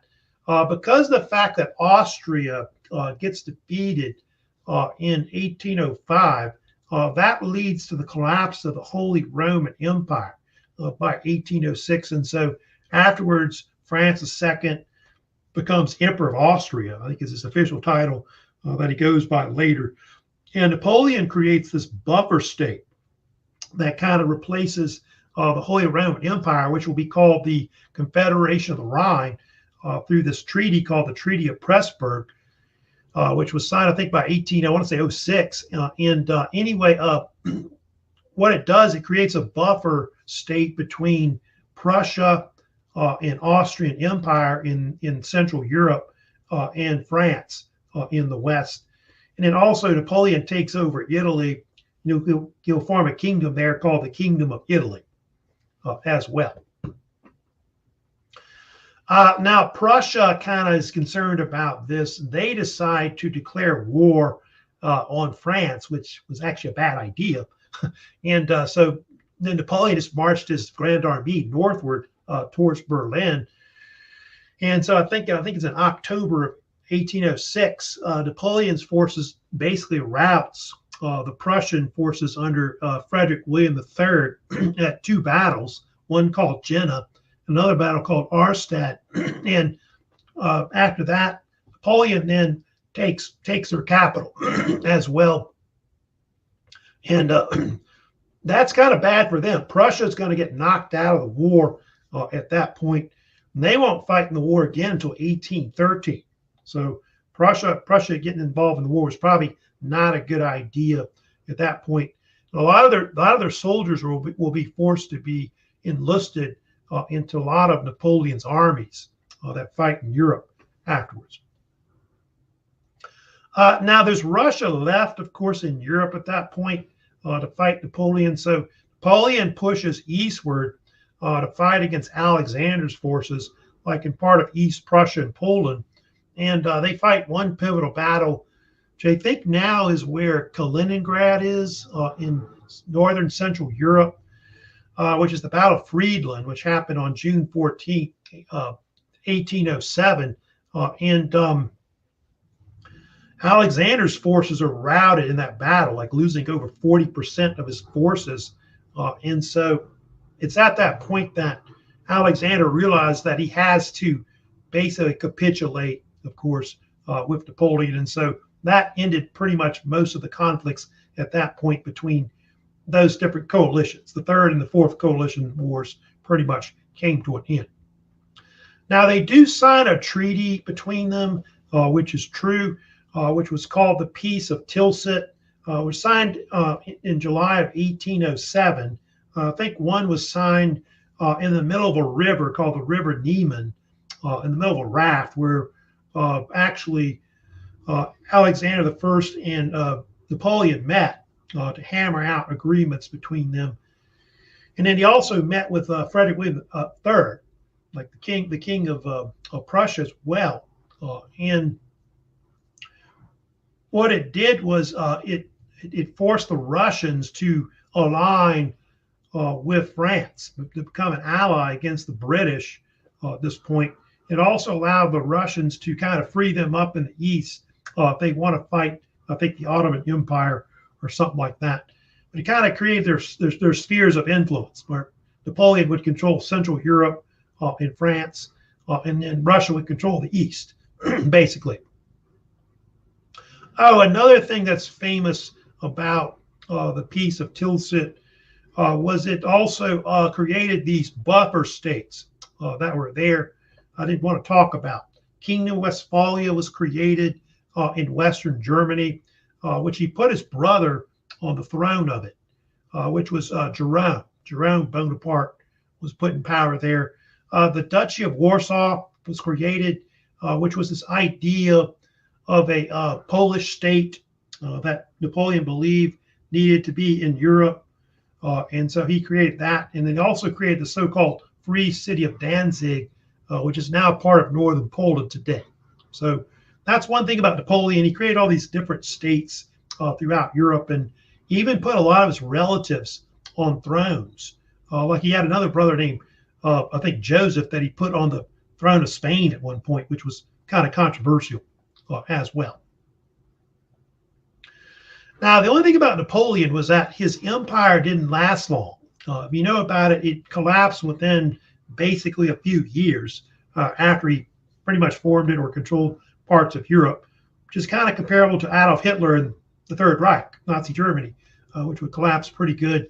Because of the fact that Austria gets defeated in 1805, that leads to the collapse of the Holy Roman Empire by 1806. And so afterwards, Francis II becomes Emperor of Austria, I think is his official title that he goes by later. And Napoleon creates this buffer state that kind of replaces the Holy Roman Empire, which will be called the Confederation of the Rhine, through this treaty called the Treaty of Pressburg, which was signed, I think, by 06. Anyway, what it does, it creates a buffer state between Prussia and Austrian Empire in Central Europe and France in the West. And then also Napoleon takes over Italy. He'll form a kingdom there called the Kingdom of Italy as well. Now, Prussia kind of is concerned about this. They decide to declare war on France, which was actually a bad idea. And so then Napoleon just marched his Grand Army northward towards Berlin. And so I think it's in October of 1806, Napoleon's forces basically routs the Prussian forces under Frederick William III at two battles, one called Jena, another battle called Arstadt. And after that, Napoleon then takes their capital as well. And that's kind of bad for them. Prussia's going to get knocked out of the war at that point. And they won't fight in the war again until 1813. So Prussia getting involved in the war was probably not a good idea at that point. And a lot of their soldiers will be forced to be enlisted into a lot of Napoleon's armies that fight in Europe afterwards. Now there's Russia left, of course, in Europe at that point to fight Napoleon. So Napoleon pushes eastward to fight against Alexander's forces, like in part of East Prussia and Poland. And they fight one pivotal battle, which I think now is where Kaliningrad is in northern Central Europe, which is the Battle of Friedland, which happened on June 14th, 1807. And Alexander's forces are routed in that battle, like losing over 40% of his forces. And so it's at that point that Alexander realized that he has to basically capitulate, of course, with Napoleon. And so that ended pretty much most of the conflicts at that point between those different coalitions. The Third and the Fourth Coalition Wars pretty much came to an end. Now, they do sign a treaty between them, which is true, which was called the Peace of Tilsit, was signed in July of 1807. I think one was signed in the middle of a river called the River Niemen, in the middle of a raft, where actually Alexander I and Napoleon met to hammer out agreements between them. And then he also met with Frederick William III, like the king of Prussia as well. And what it did was it forced the Russians to align with France, to become an ally against the British at this point. It also allowed the Russians to kind of free them up in the east if they want to fight, I think, the Ottoman Empire or something like that. But it kind of created their spheres of influence, where Napoleon would control Central Europe in France, and then Russia would control the east, basically. Oh, another thing that's famous about the Peace of Tilsit was it also created these buffer states that were there. I didn't want to talk about. Kingdom Westphalia was created in Western Germany, which he put his brother on the throne of it, which was Jerome. Jerome Bonaparte was put in power there. The Duchy of Warsaw was created, which was this idea of a Polish state that Napoleon believed needed to be in Europe. And so he created that. And then he also created the so-called Free City of Danzig, which is now part of northern Poland today. So that's one thing about Napoleon. He created all these different states throughout Europe, and he even put a lot of his relatives on thrones. Like he had another brother named, I think, Joseph, that he put on the throne of Spain at one point, which was kind of controversial as well. Now, the only thing about Napoleon was that his empire didn't last long. If you know about it, it collapsed within basically a few years after he pretty much formed it or controlled parts of Europe, which is kind of comparable to Adolf Hitler and the Third Reich, Nazi Germany, which would collapse pretty good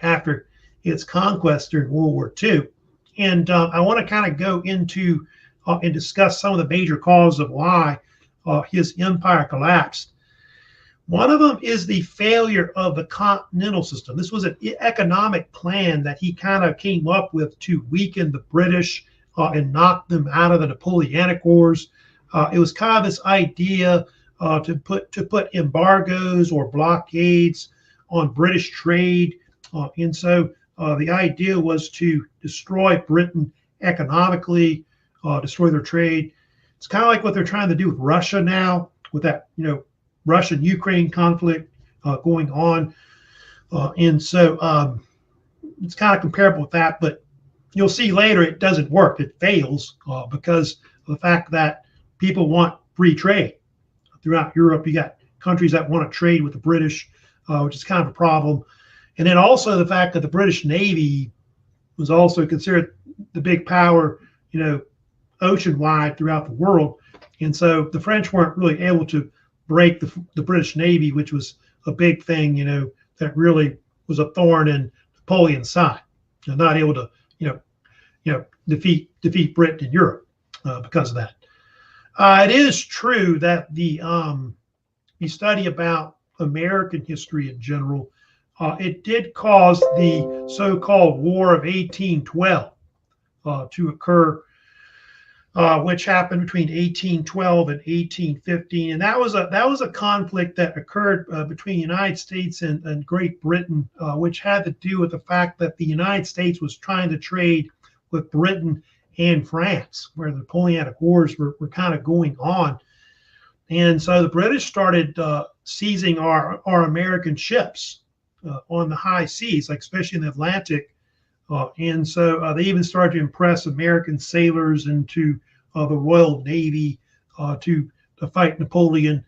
after its conquest during World War II. And I want to kind of go into and discuss some of the major causes of why his empire collapsed. One of them is the failure of the continental system. This was an economic plan that he kind of came up with to weaken the British and knock them out of the Napoleonic Wars. It was kind of this idea to put embargoes or blockades on British trade. And so the idea was to destroy Britain economically, destroy their trade. It's kind of like what they're trying to do with Russia now, with that, Russian-Ukraine conflict going on. And so it's kind of comparable with that, but you'll see later it doesn't work. It fails because of the fact that people want free trade. Throughout Europe, you got countries that want to trade with the British, which is kind of a problem. And then also the fact that the British Navy was also considered the big power, ocean-wide throughout the world. And so the French weren't really able to break the British Navy, which was a big thing, that really was a thorn in Napoleon's side. Not able to, defeat Britain in Europe because of that. It is true that you study about American history in general, it did cause the so-called War of 1812 to occur, which happened between 1812 and 1815, and that was a conflict that occurred between the United States and Great Britain, which had to do with the fact that the United States was trying to trade with Britain and France, where the Napoleonic Wars were kind of going on, and so the British started seizing our American ships on the high seas, like especially in the Atlantic. And so they even started to impress American sailors into the Royal Navy to fight Napoleon.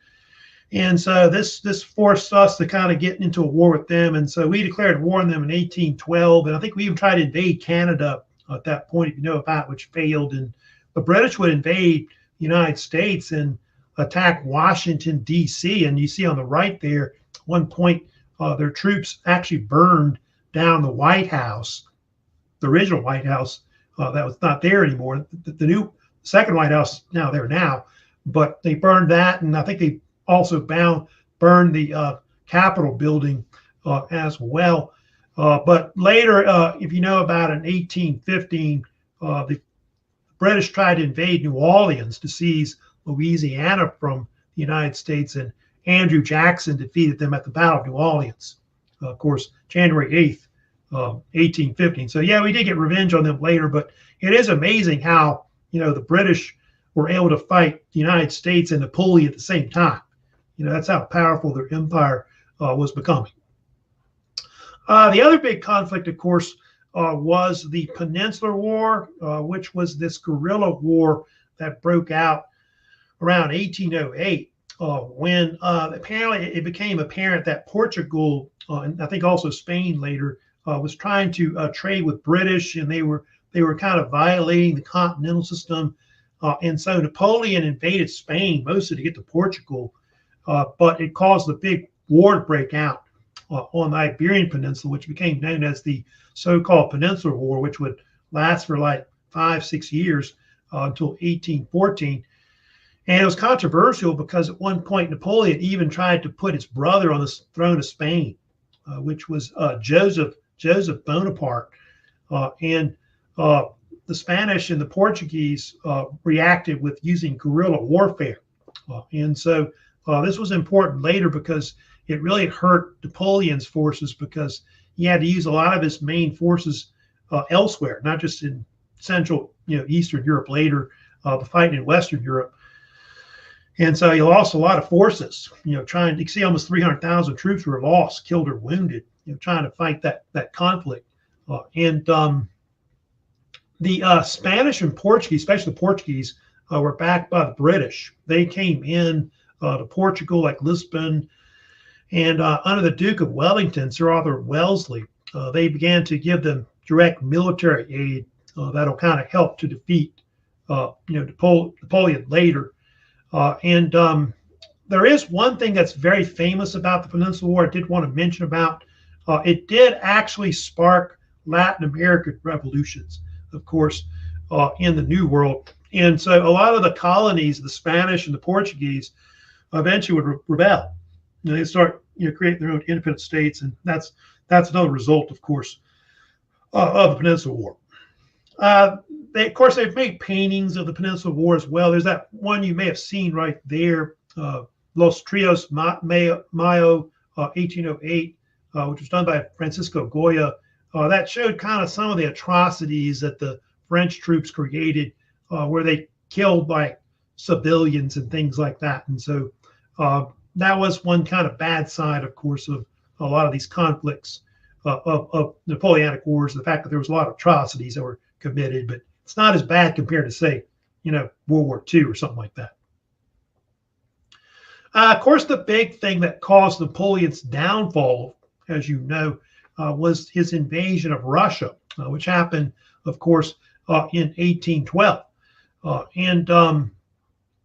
And so this forced us to kind of get into a war with them. And so we declared war on them in 1812. And I think we even tried to invade Canada at that point, if you know about, which failed. And the British would invade the United States and attack Washington, D.C. And you see on the right there, at one point, their troops actually burned down the White House, the original White House that was not there anymore. The new second White House now there now, but they burned that, and I think they also burned the Capitol building as well. But later, if you know about in 1815, the British tried to invade New Orleans to seize Louisiana from the United States, and Andrew Jackson defeated them at the Battle of New Orleans, of course, January 8th, 1815. So yeah, we did get revenge on them later, but it is amazing how, the British were able to fight the United States and Napoleon at the same time. That's how powerful their empire was becoming. The other big conflict, of course, was the Peninsular War, which was this guerrilla war that broke out around 1808, when apparently it became apparent that Portugal, and I think also Spain later, was trying to trade with British, and they were kind of violating the continental system. And so Napoleon invaded Spain mostly to get to Portugal, but it caused a big war to break out on the Iberian Peninsula, which became known as the so-called Peninsular War, which would last for like 5-6 years until 1814. And it was controversial because at one point Napoleon even tried to put his brother on the throne of Spain, which was Joseph Bonaparte. And the Spanish and the Portuguese reacted with using guerrilla warfare. And so this was important later because it really hurt Napoleon's forces, because he had to use a lot of his main forces elsewhere, not just in Central, Eastern Europe later, but fighting in Western Europe. And so he lost a lot of forces, trying to see almost 300,000 troops were lost, killed or wounded, trying to fight that conflict. The Spanish and Portuguese, especially the Portuguese, were backed by the British. They came in to Portugal, like Lisbon, and under the Duke of Wellington, Sir Arthur Wellesley, they began to give them direct military aid that'll kind of help to defeat, Napoleon later. And there is one thing that's very famous about the Peninsular War I did want to mention about. It did actually spark Latin American revolutions, of course, in the New World. And so a lot of the colonies, the Spanish and the Portuguese, eventually would rebel. They start, creating their own independent states, and that's another result, of course, of the Peninsular War. They've made paintings of the Peninsular War as well. There's that one you may have seen right there, Los Trios Mayo, 1808, which was done by Francisco Goya. That showed kind of some of the atrocities that the French troops created, where they killed like civilians and things like that. And so that was one kind of bad side, of course, of a lot of these conflicts of Napoleonic Wars, the fact that there was a lot of atrocities that were committed, but it's not as bad compared to, say, World War II or something like that. Of course, the big thing that caused Napoleon's downfall, as you know, was his invasion of Russia, which happened, of course, in 1812. And of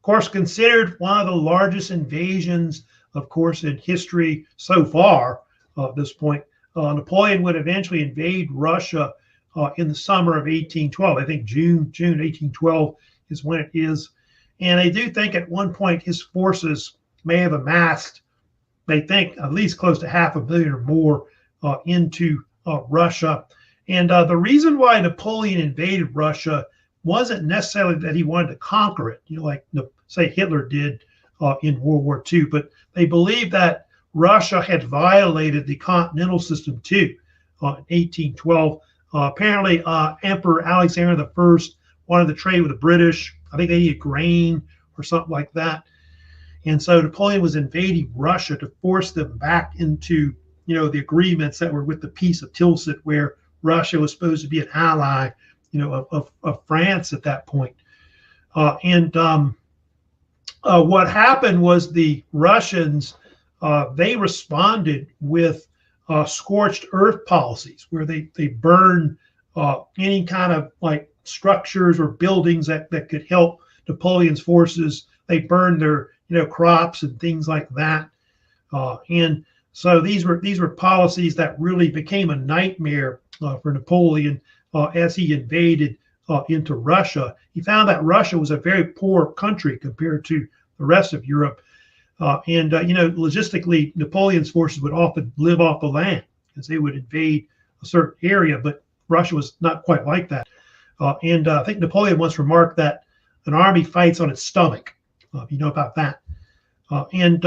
course, considered one of the largest invasions, of course, in history so far at this point. Napoleon would eventually invade Russia in the summer of 1812. I think June 1812 is when it is. And I do think at one point his forces may have amassed, they think, at least close to 500,000 or more into Russia. And the reason why Napoleon invaded Russia wasn't necessarily that he wanted to conquer it, like, say, Hitler did in World War II, but they believed that Russia had violated the continental system too in 1812. Apparently, Emperor Alexander I wanted to trade with the British. I think they needed grain or something like that. And so Napoleon was invading Russia to force them back into, the agreements that were with the Peace of Tilsit, where Russia was supposed to be an ally, of France at that point. What happened was the Russians, they responded with scorched earth policies, where they burn any kind of like structures or buildings that could help Napoleon's forces. They burned their crops and things like that. And So these were policies that really became a nightmare for Napoleon as he invaded into Russia. He found that Russia was a very poor country compared to the rest of Europe. Logistically, Napoleon's forces would often live off the land because they would invade a certain area, but Russia was not quite like that. I think Napoleon once remarked that an army fights on its stomach, if you know about that. I think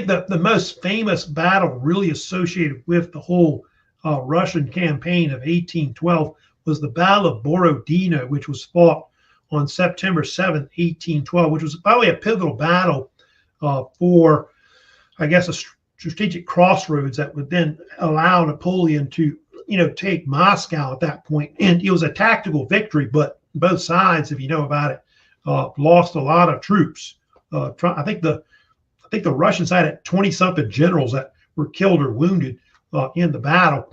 the most famous battle really associated with the whole Russian campaign of 1812 was the Battle of Borodino, which was fought on September 7th, 1812, which was probably a pivotal battle for, I guess, a strategic crossroads that would then allow Napoleon to, take Moscow at that point. And it was a tactical victory, but both sides, if you know about it, lost a lot of troops. I think the Russian side had 20-something generals that were killed or wounded in the battle.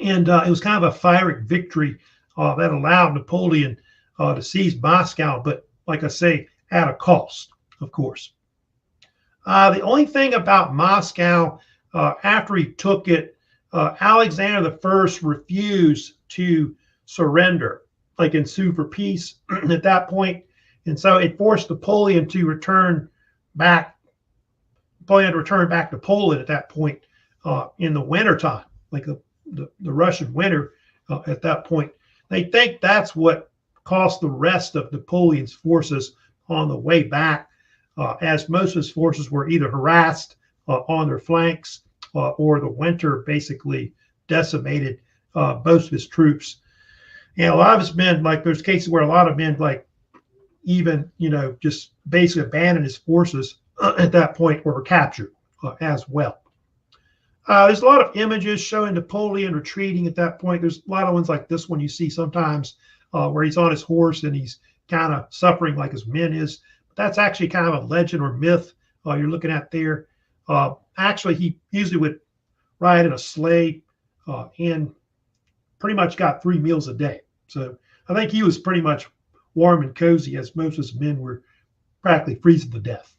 And it was kind of a Pyrrhic victory that allowed Napoleon to seize Moscow, but like I say, at a cost, of course. The only thing about Moscow, after he took it, Alexander I refused to surrender, like and sue for peace at that point. And so it forced Napoleon to return back. Napoleon had to return back to Poland at that point in the wintertime, like the Russian winter at that point. They think that's what cost the rest of Napoleon's forces on the way back, as most of his forces were either harassed on their flanks or the winter basically decimated most of his troops. And a lot of his men, like there's cases where a lot of men, like even, just basically abandoned his forces at that point or were captured as well. There's a lot of images showing Napoleon retreating at that point. There's a lot of ones like this one you see sometimes where he's on his horse and he's kind of suffering like his men is. But that's actually kind of a legend or myth you're looking at there. Actually, he usually would ride in a sleigh and pretty much got 3 meals a day. So I think he was pretty much warm and cozy, as most of his men were practically freezing to death.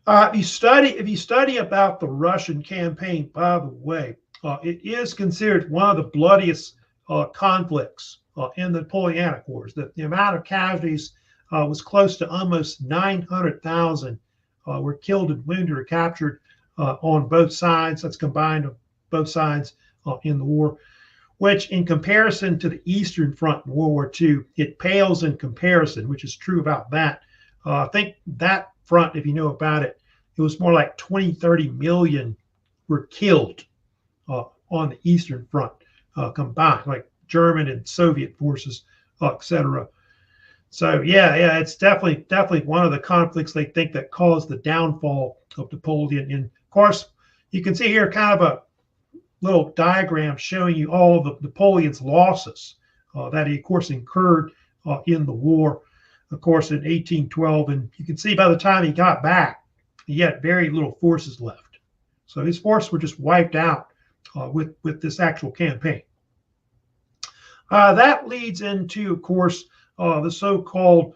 If you study about the Russian campaign, by the way, it is considered one of the bloodiest conflicts in the Napoleonic Wars. The amount of casualties was close to almost 900,000 were killed and wounded or captured on both sides. That's combined of both sides in the war, which in comparison to the Eastern Front in World War II, it pales in comparison, which is true about that. I think that front, if you know about it, it was more like 20, 30 million were killed on the Eastern Front combined, like German and Soviet forces, etc. So yeah, it's definitely one of the conflicts they think that caused the downfall of Napoleon. And of course, you can see here kind of a little diagram showing you all of Napoleon's losses that he, of course, incurred in the war, of course, in 1812. And you can see by the time he got back, he had very little forces left. So his forces were just wiped out with this actual campaign. That leads into, of course, the so-called,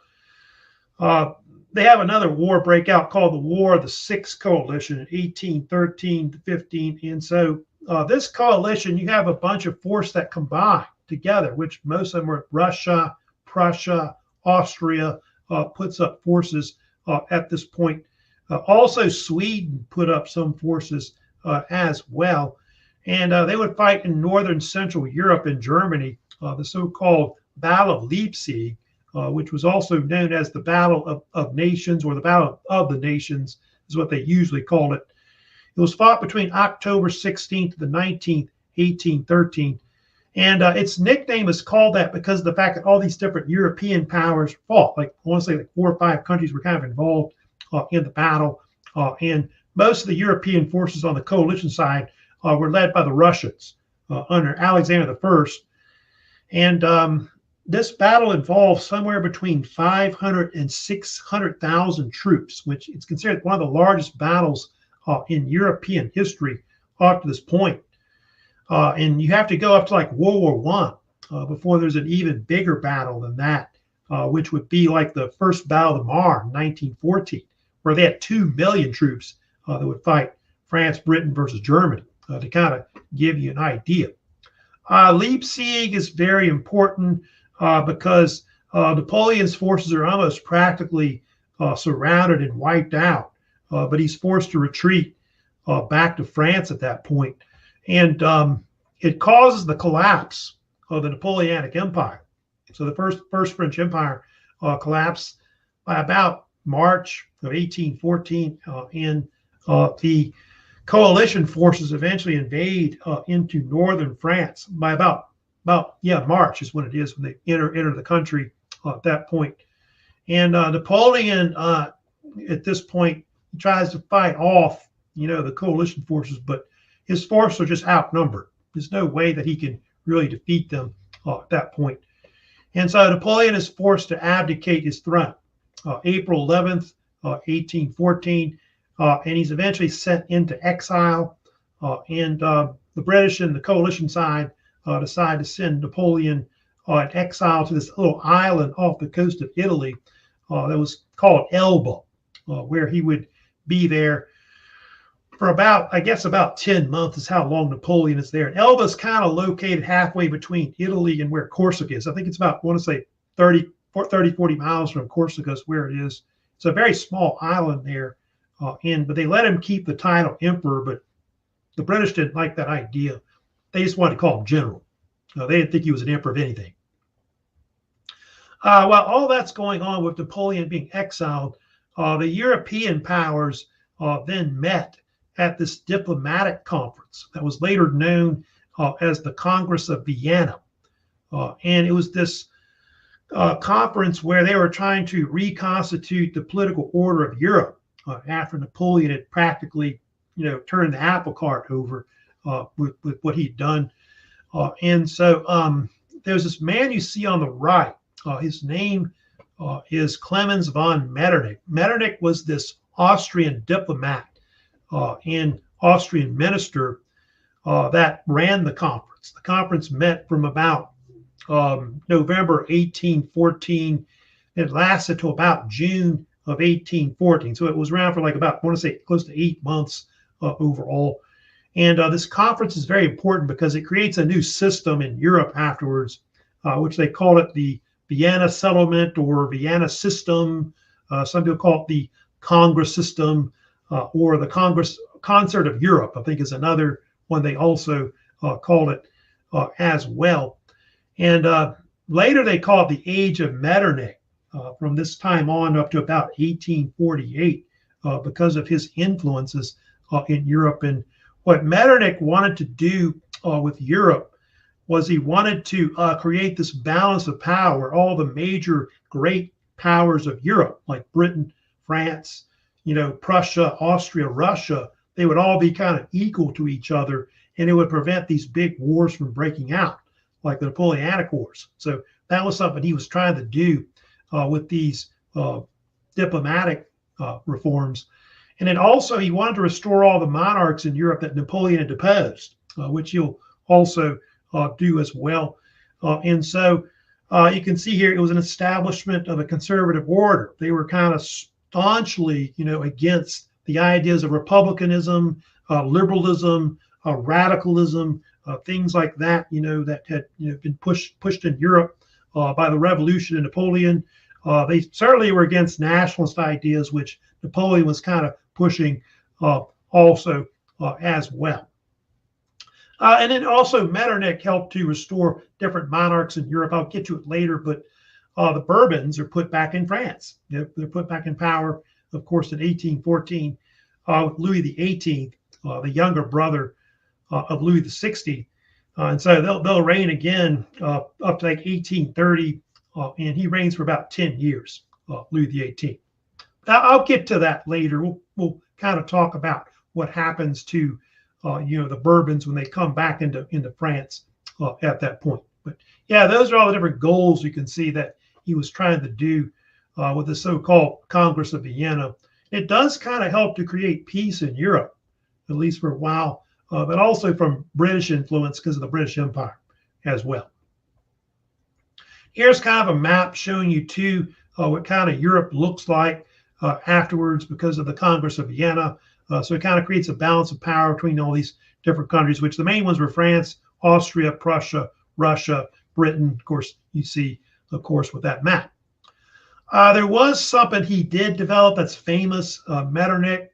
they have another war breakout called the War of the Sixth Coalition in 1813 to 15. And so this coalition, you have a bunch of forces that combine together, which most of them were Russia, Prussia, Austria, puts up forces at this point. Also, Sweden put up some forces as well. And they would fight in northern Central Europe and Germany, the so-called Battle of Leipzig, which was also known as the Battle of Nations, or the Battle of the Nations is what they usually called it. It was fought between October 16th to the 19th, 1813. And its nickname is called that because of the fact that all these different European powers fought. Like, I want to say like 4 or 5 countries were kind of involved in the battle. And most of the European forces on the coalition side were led by the Russians under Alexander I. And this battle involved somewhere between 500 and 600,000 troops, which is considered one of the largest battles in European history up to this point. And you have to go up to like World War I before there's an even bigger battle than that, which would be like the first Battle of the Marne in 1914. where they had 2 million troops that would fight France, Britain versus Germany, to kind of give you an idea. Leipzig is very important because Napoleon's forces are almost practically surrounded and wiped out, but he's forced to retreat back to France at that point. And it causes the collapse of the Napoleonic Empire. So the first French Empire collapsed by about March of 1814, and the coalition forces eventually invade into northern France by about March is when it is, when they enter the country at that point. And Napoleon at this point tries to fight off the coalition forces, but his forces are just outnumbered. There's no way that he can really defeat them at that point. And so Napoleon is forced to abdicate his throne April 11th, 1814, and he's eventually sent into exile. And the British and the coalition side decide to send Napoleon in exile to this little island off the coast of Italy that was called Elba, where he would be there for about 10 months is how long Napoleon is there. And Elba is kind of located halfway between Italy and where Corsica is. I think it's about, I want to say 40 miles from Corsica is where it is. It's a very small island there. But they let him keep the title emperor, but the British didn't like that idea. They just wanted to call him general. They didn't think he was an emperor of anything. While all that's going on with Napoleon being exiled, the European powers then met at this diplomatic conference that was later known as the Congress of Vienna. And it was this conference where they were trying to reconstitute the political order of Europe after Napoleon had practically, turned the apple cart over with what he'd done. And so there's this man you see on the right. His name is Clemens von Metternich. Metternich was this Austrian diplomat and Austrian minister that ran the conference. The conference met from about November 1814. It lasted to about June of 1814. So it was around for like about, I want to say, close to 8 months overall. And this conference is very important because it creates a new system in Europe afterwards, which they call it the Vienna Settlement or Vienna System. Some people call it the Congress System or the Concert of Europe, I think is another one they also called it as well. And later they call it the Age of Metternich from this time on up to about 1848 because of his influences in Europe. And what Metternich wanted to do with Europe was he wanted to create this balance of power. All the major great powers of Europe, like Britain, France, Prussia, Austria, Russia, they would all be kind of equal to each other, and it would prevent these big wars from breaking out, like the Napoleonic Wars. So that was something he was trying to do with these diplomatic reforms. And then also he wanted to restore all the monarchs in Europe that Napoleon had deposed, which he'll also do as well. And so you can see here it was an establishment of a conservative order. They were kind of staunchly, against the ideas of republicanism, liberalism, radicalism, things like that, that had been pushed in Europe by the revolution and Napoleon. They certainly were against nationalist ideas, which Napoleon was kind of pushing also as well. And then also Metternich helped to restore different monarchs in Europe. I'll get to it later, but the Bourbons are put back in France. They're put back in power, of course, in 1814 with Louis XVIII, the younger brother of Louis XVI. And so they'll reign again up to like 1830, and he reigns for about 10 years, Louis XVIII. I'll get to that later. We'll kind of talk about what happens to the Bourbons when they come back into France at that point. But yeah, those are all the different goals you can see that he was trying to do with the so-called Congress of Vienna. It does kind of help to create peace in Europe, at least for a while, but also from British influence because of the British Empire as well. Here's kind of a map showing you too what kind of Europe looks like afterwards because of the Congress of Vienna. So it kind of creates a balance of power between all these different countries, which the main ones were France, Austria, Prussia, Russia, Britain. Of course, you see, of course, with that map. There was something he did develop that's famous, Metternich.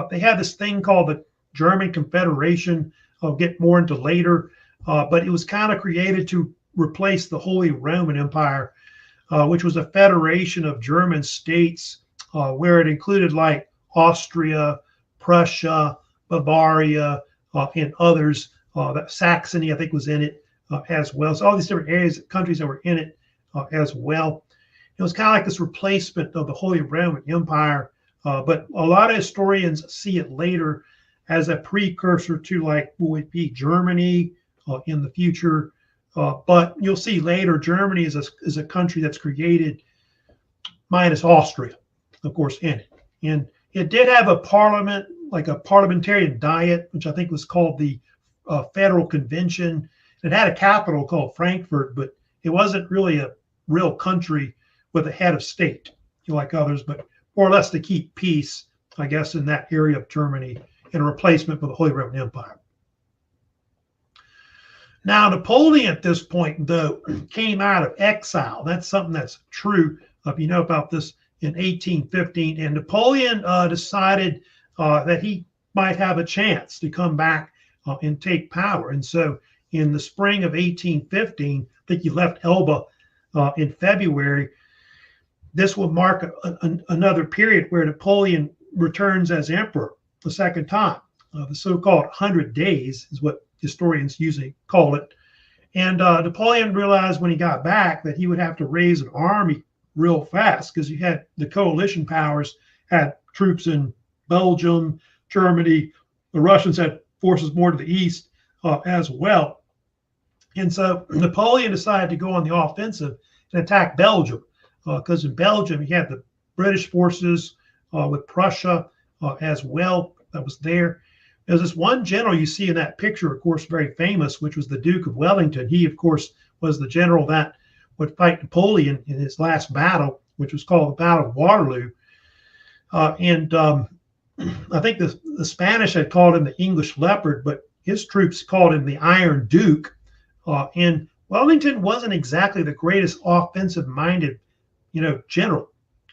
They had this thing called the German Confederation. I'll get more into later, but it was kind of created to replace the Holy Roman Empire, which was a federation of German states where it included like Austria, Prussia, Bavaria, and others. That Saxony, I think, was in it as well. So all these different areas, countries that were in it as well. It was kind of like this replacement of the Holy Roman Empire, but a lot of historians see it later as a precursor to like what would be Germany in the future. But you'll see later Germany is a country that's created minus Austria, of course, in it. And it did have a parliament, like a parliamentarian diet, which I think was called the Federal Convention. It had a capital called Frankfurt, but it wasn't really a real country with a head of state, like others, but more or less to keep peace, I guess, in that area of Germany in a replacement for the Holy Roman Empire. Now, Napoleon at this point, though, came out of exile. That's something that's true. If you know about this in 1815, and Napoleon decided that he might have a chance to come back and take power. And so in the spring of 1815, I think he left Elba in February. This will mark another period where Napoleon returns as emperor the second time. The so-called 100 days is what historians usually call it. And Napoleon realized when he got back that he would have to raise an army real fast because you had the coalition powers had troops in Belgium, Germany. The Russians had forces more to the east as well. And so Napoleon decided to go on the offensive and attack Belgium because in Belgium he had the British forces with Prussia as well that was there. There's this one general you see in that picture, of course, very famous, which was the Duke of Wellington. He, of course, was the general that would fight Napoleon in his last battle, which was called the Battle of Waterloo. I think the Spanish had called him the English Leopard, but his troops called him the Iron Duke. And Wellington wasn't exactly the greatest offensive-minded, general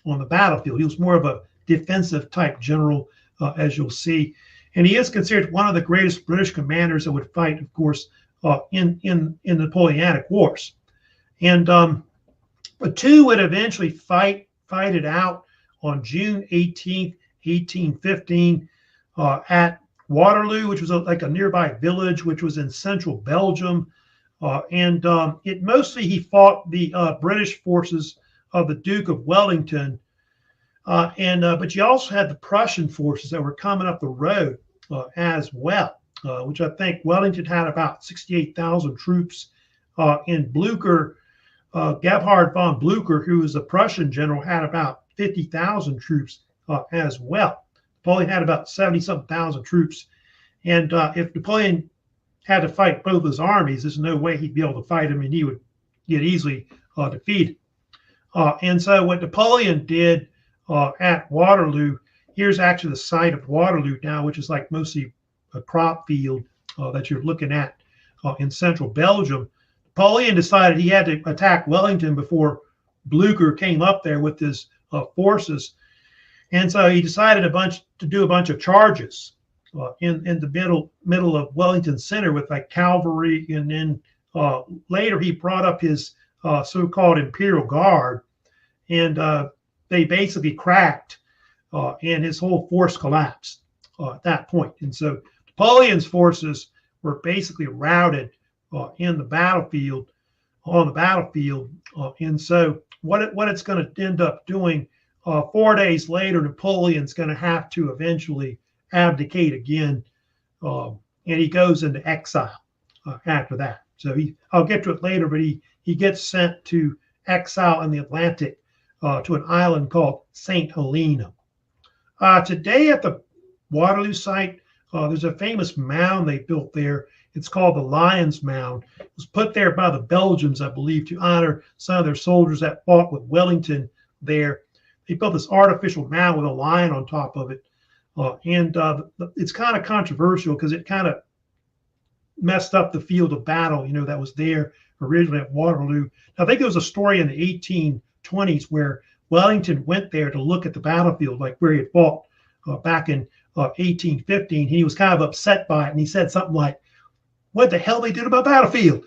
on the battlefield. He was more of a defensive type general, as you'll see. And he is considered one of the greatest British commanders that would fight, of course, in the Napoleonic Wars. And the two would eventually fight it out on June 18th, 1815, at Waterloo, which was like a nearby village, which was in central Belgium. It mostly he fought the British forces of the Duke of Wellington. But you also had the Prussian forces that were coming up the road as well, which I think Wellington had about 68,000 troops. And Blücher, Gebhard von Blücher, who was a Prussian general, had about 50,000 troops as well. Napoleon had about 70-something thousand troops. And if Napoleon had to fight both his armies, there's no way he'd be able to fight him, and he would get easily defeated. And so what Napoleon did at Waterloo, here's actually the site of Waterloo now, which is like mostly a crop field that you're looking at in central Belgium. Napoleon decided he had to attack Wellington before Blücher came up there with his forces. And so he decided to do a bunch of charges in the middle of Wellington Center with like cavalry. And then later he brought up his so-called Imperial Guard, and they basically cracked, and his whole force collapsed at that point. And so Napoleon's forces were basically routed on the battlefield. And so what it's going to end up doing, 4 days later, Napoleon's going to have to eventually abdicate again, and he goes into exile after that. So I'll get to it later, but he gets sent to exile in the Atlantic to an island called St. Helena. Today at the Waterloo site, there's a famous mound they built there. It's called the Lion's Mound. It was put there by the Belgians, I believe, to honor some of their soldiers that fought with Wellington there. He built this artificial mound with a lion on top of it. It's kind of controversial because it kind of messed up the field of battle, that was there originally at Waterloo. Now, I think there was a story in the 1820s where Wellington went there to look at the battlefield, like where he had fought back in 1815. He was kind of upset by it, and he said something like, "What the hell they did about battlefield?"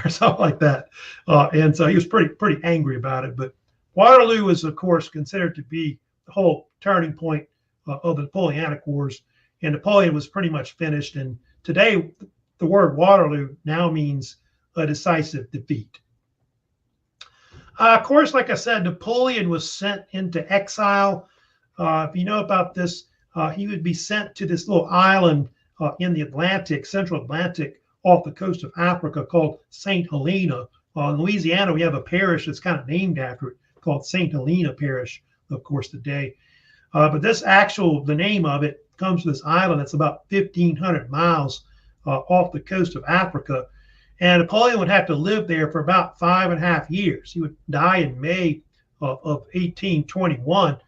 or something like that. And so he was pretty angry about it. But Waterloo is, of course, considered to be the whole turning point of the Napoleonic Wars. And Napoleon was pretty much finished. And today, the word Waterloo now means a decisive defeat. Of course, like I said, Napoleon was sent into exile. If you know about this, he would be sent to this little island in the Atlantic, Central Atlantic, off the coast of Africa called St. Helena. In Louisiana, we have a parish that's kind of named after it called St. Helena Parish, of course, today. But the name of it comes from this island that's about 1,500 miles off the coast of Africa. And Napoleon would have to live there for about 5.5 years. He would die in May of 1821.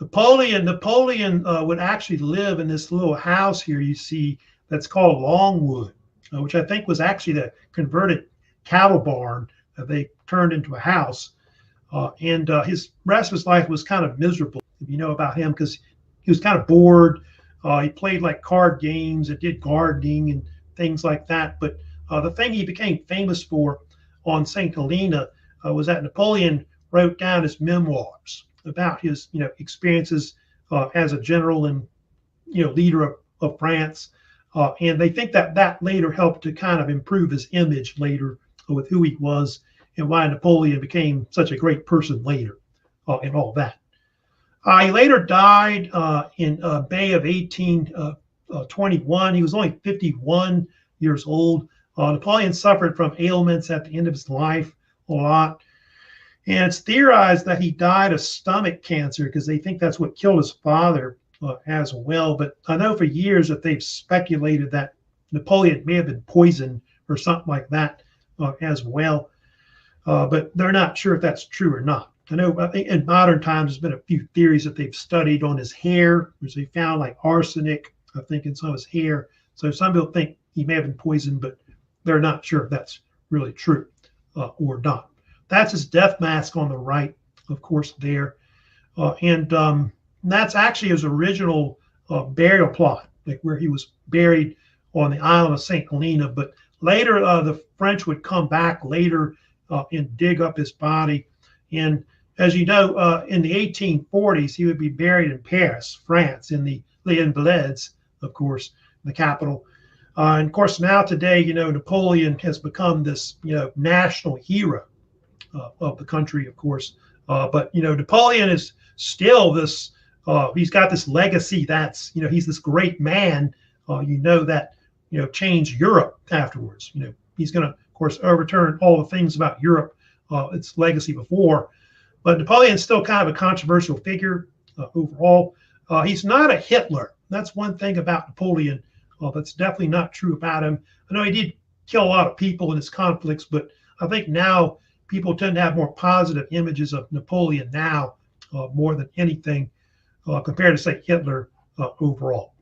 Napoleon would actually live in this little house here you see that's called Longwood, which I think was actually the converted cattle barn that they turned into a house. His rest of his life was kind of miserable, if you know about him, because he was kind of bored. He played like card games and did gardening and things like that. But the thing he became famous for on St. Helena was that Napoleon wrote down his memoirs about his, experiences as a general and, leader of France. And they think that later helped to kind of improve his image later with who he was and why Napoleon became such a great person later and all that. He later died in May of 1821. He was only 51 years old. Napoleon suffered from ailments at the end of his life a lot. And it's theorized that he died of stomach cancer because they think that's what killed his father as well. But I know for years that they've speculated that Napoleon may have been poisoned or something like that as well. But they're not sure if that's true or not. I know in modern times, there's been a few theories that they've studied on his hair, which they found like arsenic, I think, in some of his hair. So some people think he may have been poisoned, but they're not sure if that's really true or not. That's his death mask on the right, of course, there. That's actually his original burial plot, like where he was buried on the island of St. Helena. But later, the French would come back later and dig up his body. And as you know, in the 1840s, he would be buried in Paris, France, in the Les Invalides, of course, the capital. And of course, now today, Napoleon has become this, national hero of the country, of course. But, Napoleon is still this, he's got this legacy that's, he's this great man, that, changed Europe afterwards. He's going to, of course, overturn all the things about Europe, its legacy before. But Napoleon's still kind of a controversial figure overall. He's not a Hitler. That's one thing about Napoleon that's definitely not true about him. I know he did kill a lot of people in his conflicts, but I think now people tend to have more positive images of Napoleon now more than anything compared to, say, Hitler overall.